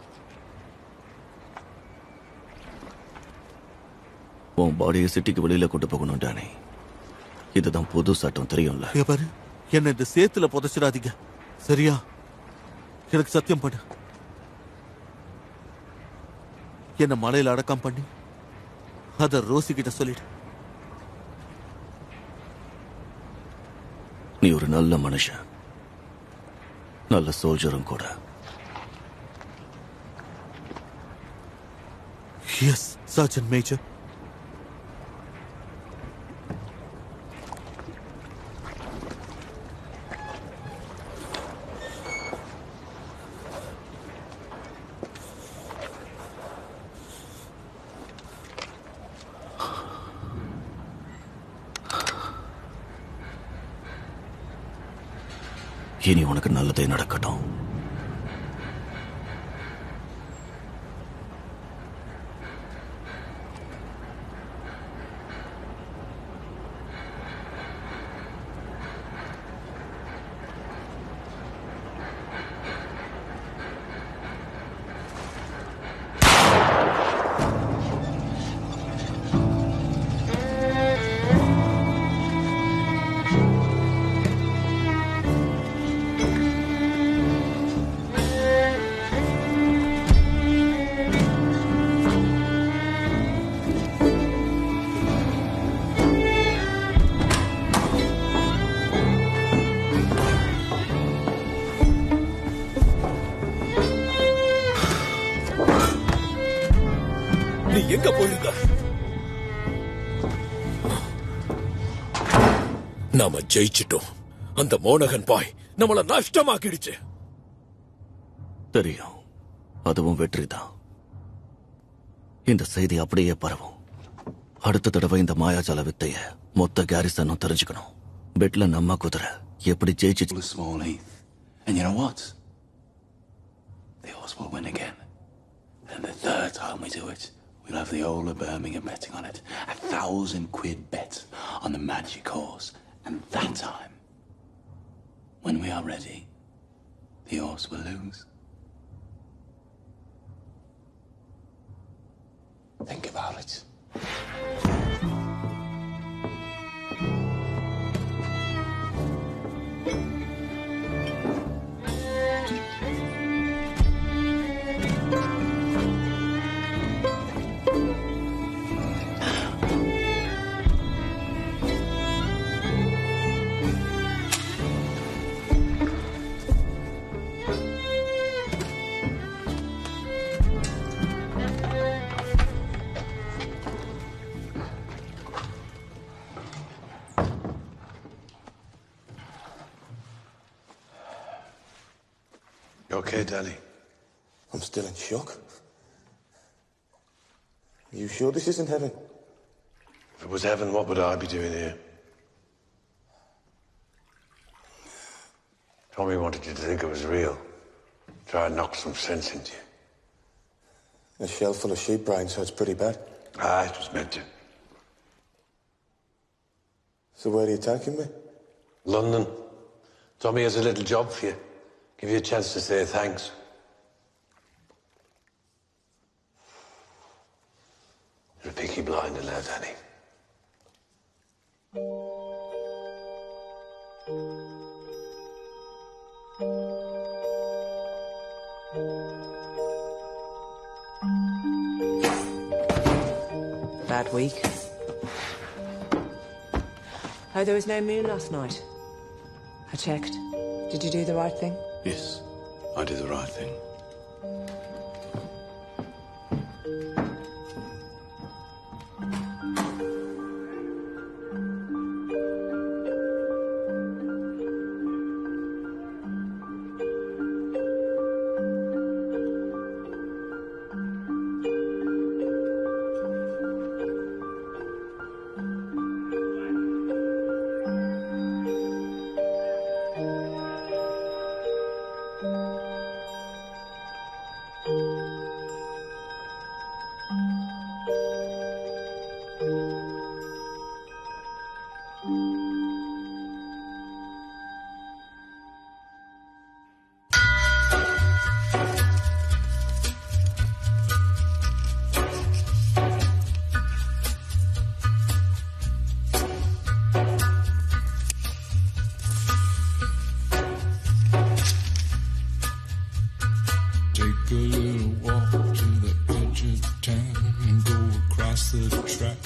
உன் பாடியை சிட்டிக்கு வெளியில கொண்டு போகணும் டானி. இதுதான் புது சட்டம், தெரியும்ல? பாரு, என்ன இந்த சேத்துல புதைச்சிடாதீங்க, சரியா? எனக்கு சத்தியம் பண்ணு. என்ன மலையில அடக்கம் பண்ணி அத ரோசி கிட்ட சொல்லிடு. நீ ஒரு நல்ல மனுஷன், நல்ல சோல்ஜரும் கூட. Yes surgeon major. இனி உனக்கு நல்லதே நடக்கட்டும். நீ எங்க போயிருக்க? நாம ஜெயிச்சிட்டோம். அந்த மோனகன் பாய் நம்மள நஷ்டமாக்கிடுச்சு. தெரியும், அதுவும் வெற்றிதான். இந்த செய்தி அப்படியே பரவும். அடுத்த தடவை இந்த மாயாஜால வித்தைய மொத்த கேரிசனும் தெரிஞ்சுக்கணும். பெட்ல நம்ம குதிரை எப்படி ஜெயிச்சு. Small Heath. And you know what? The horse will win again. And the third time we do it, we'll have the whole of Birmingham betting on it. £1,000 bet on the magic horse. And that time, when we are ready, the horse will lose. Think about it. You okay, Danny? I'm still in shock. Are you sure this isn't heaven? If it was heaven, what would I be doing here? Tommy wanted you to think it was real. Try and knock some sense into you. A shell full of sheep brains, so it's pretty bad. Ah, it was meant to. So where are you taking me? London. Tommy has a little job for you. Give you a chance to say thanks. You're a Peaky Blinder now, Danny. Bad week. Oh, there was no moon last night. I checked. Did you do the right thing? Yes, I did the right thing. Take a little walk to the edge of town and go across the track.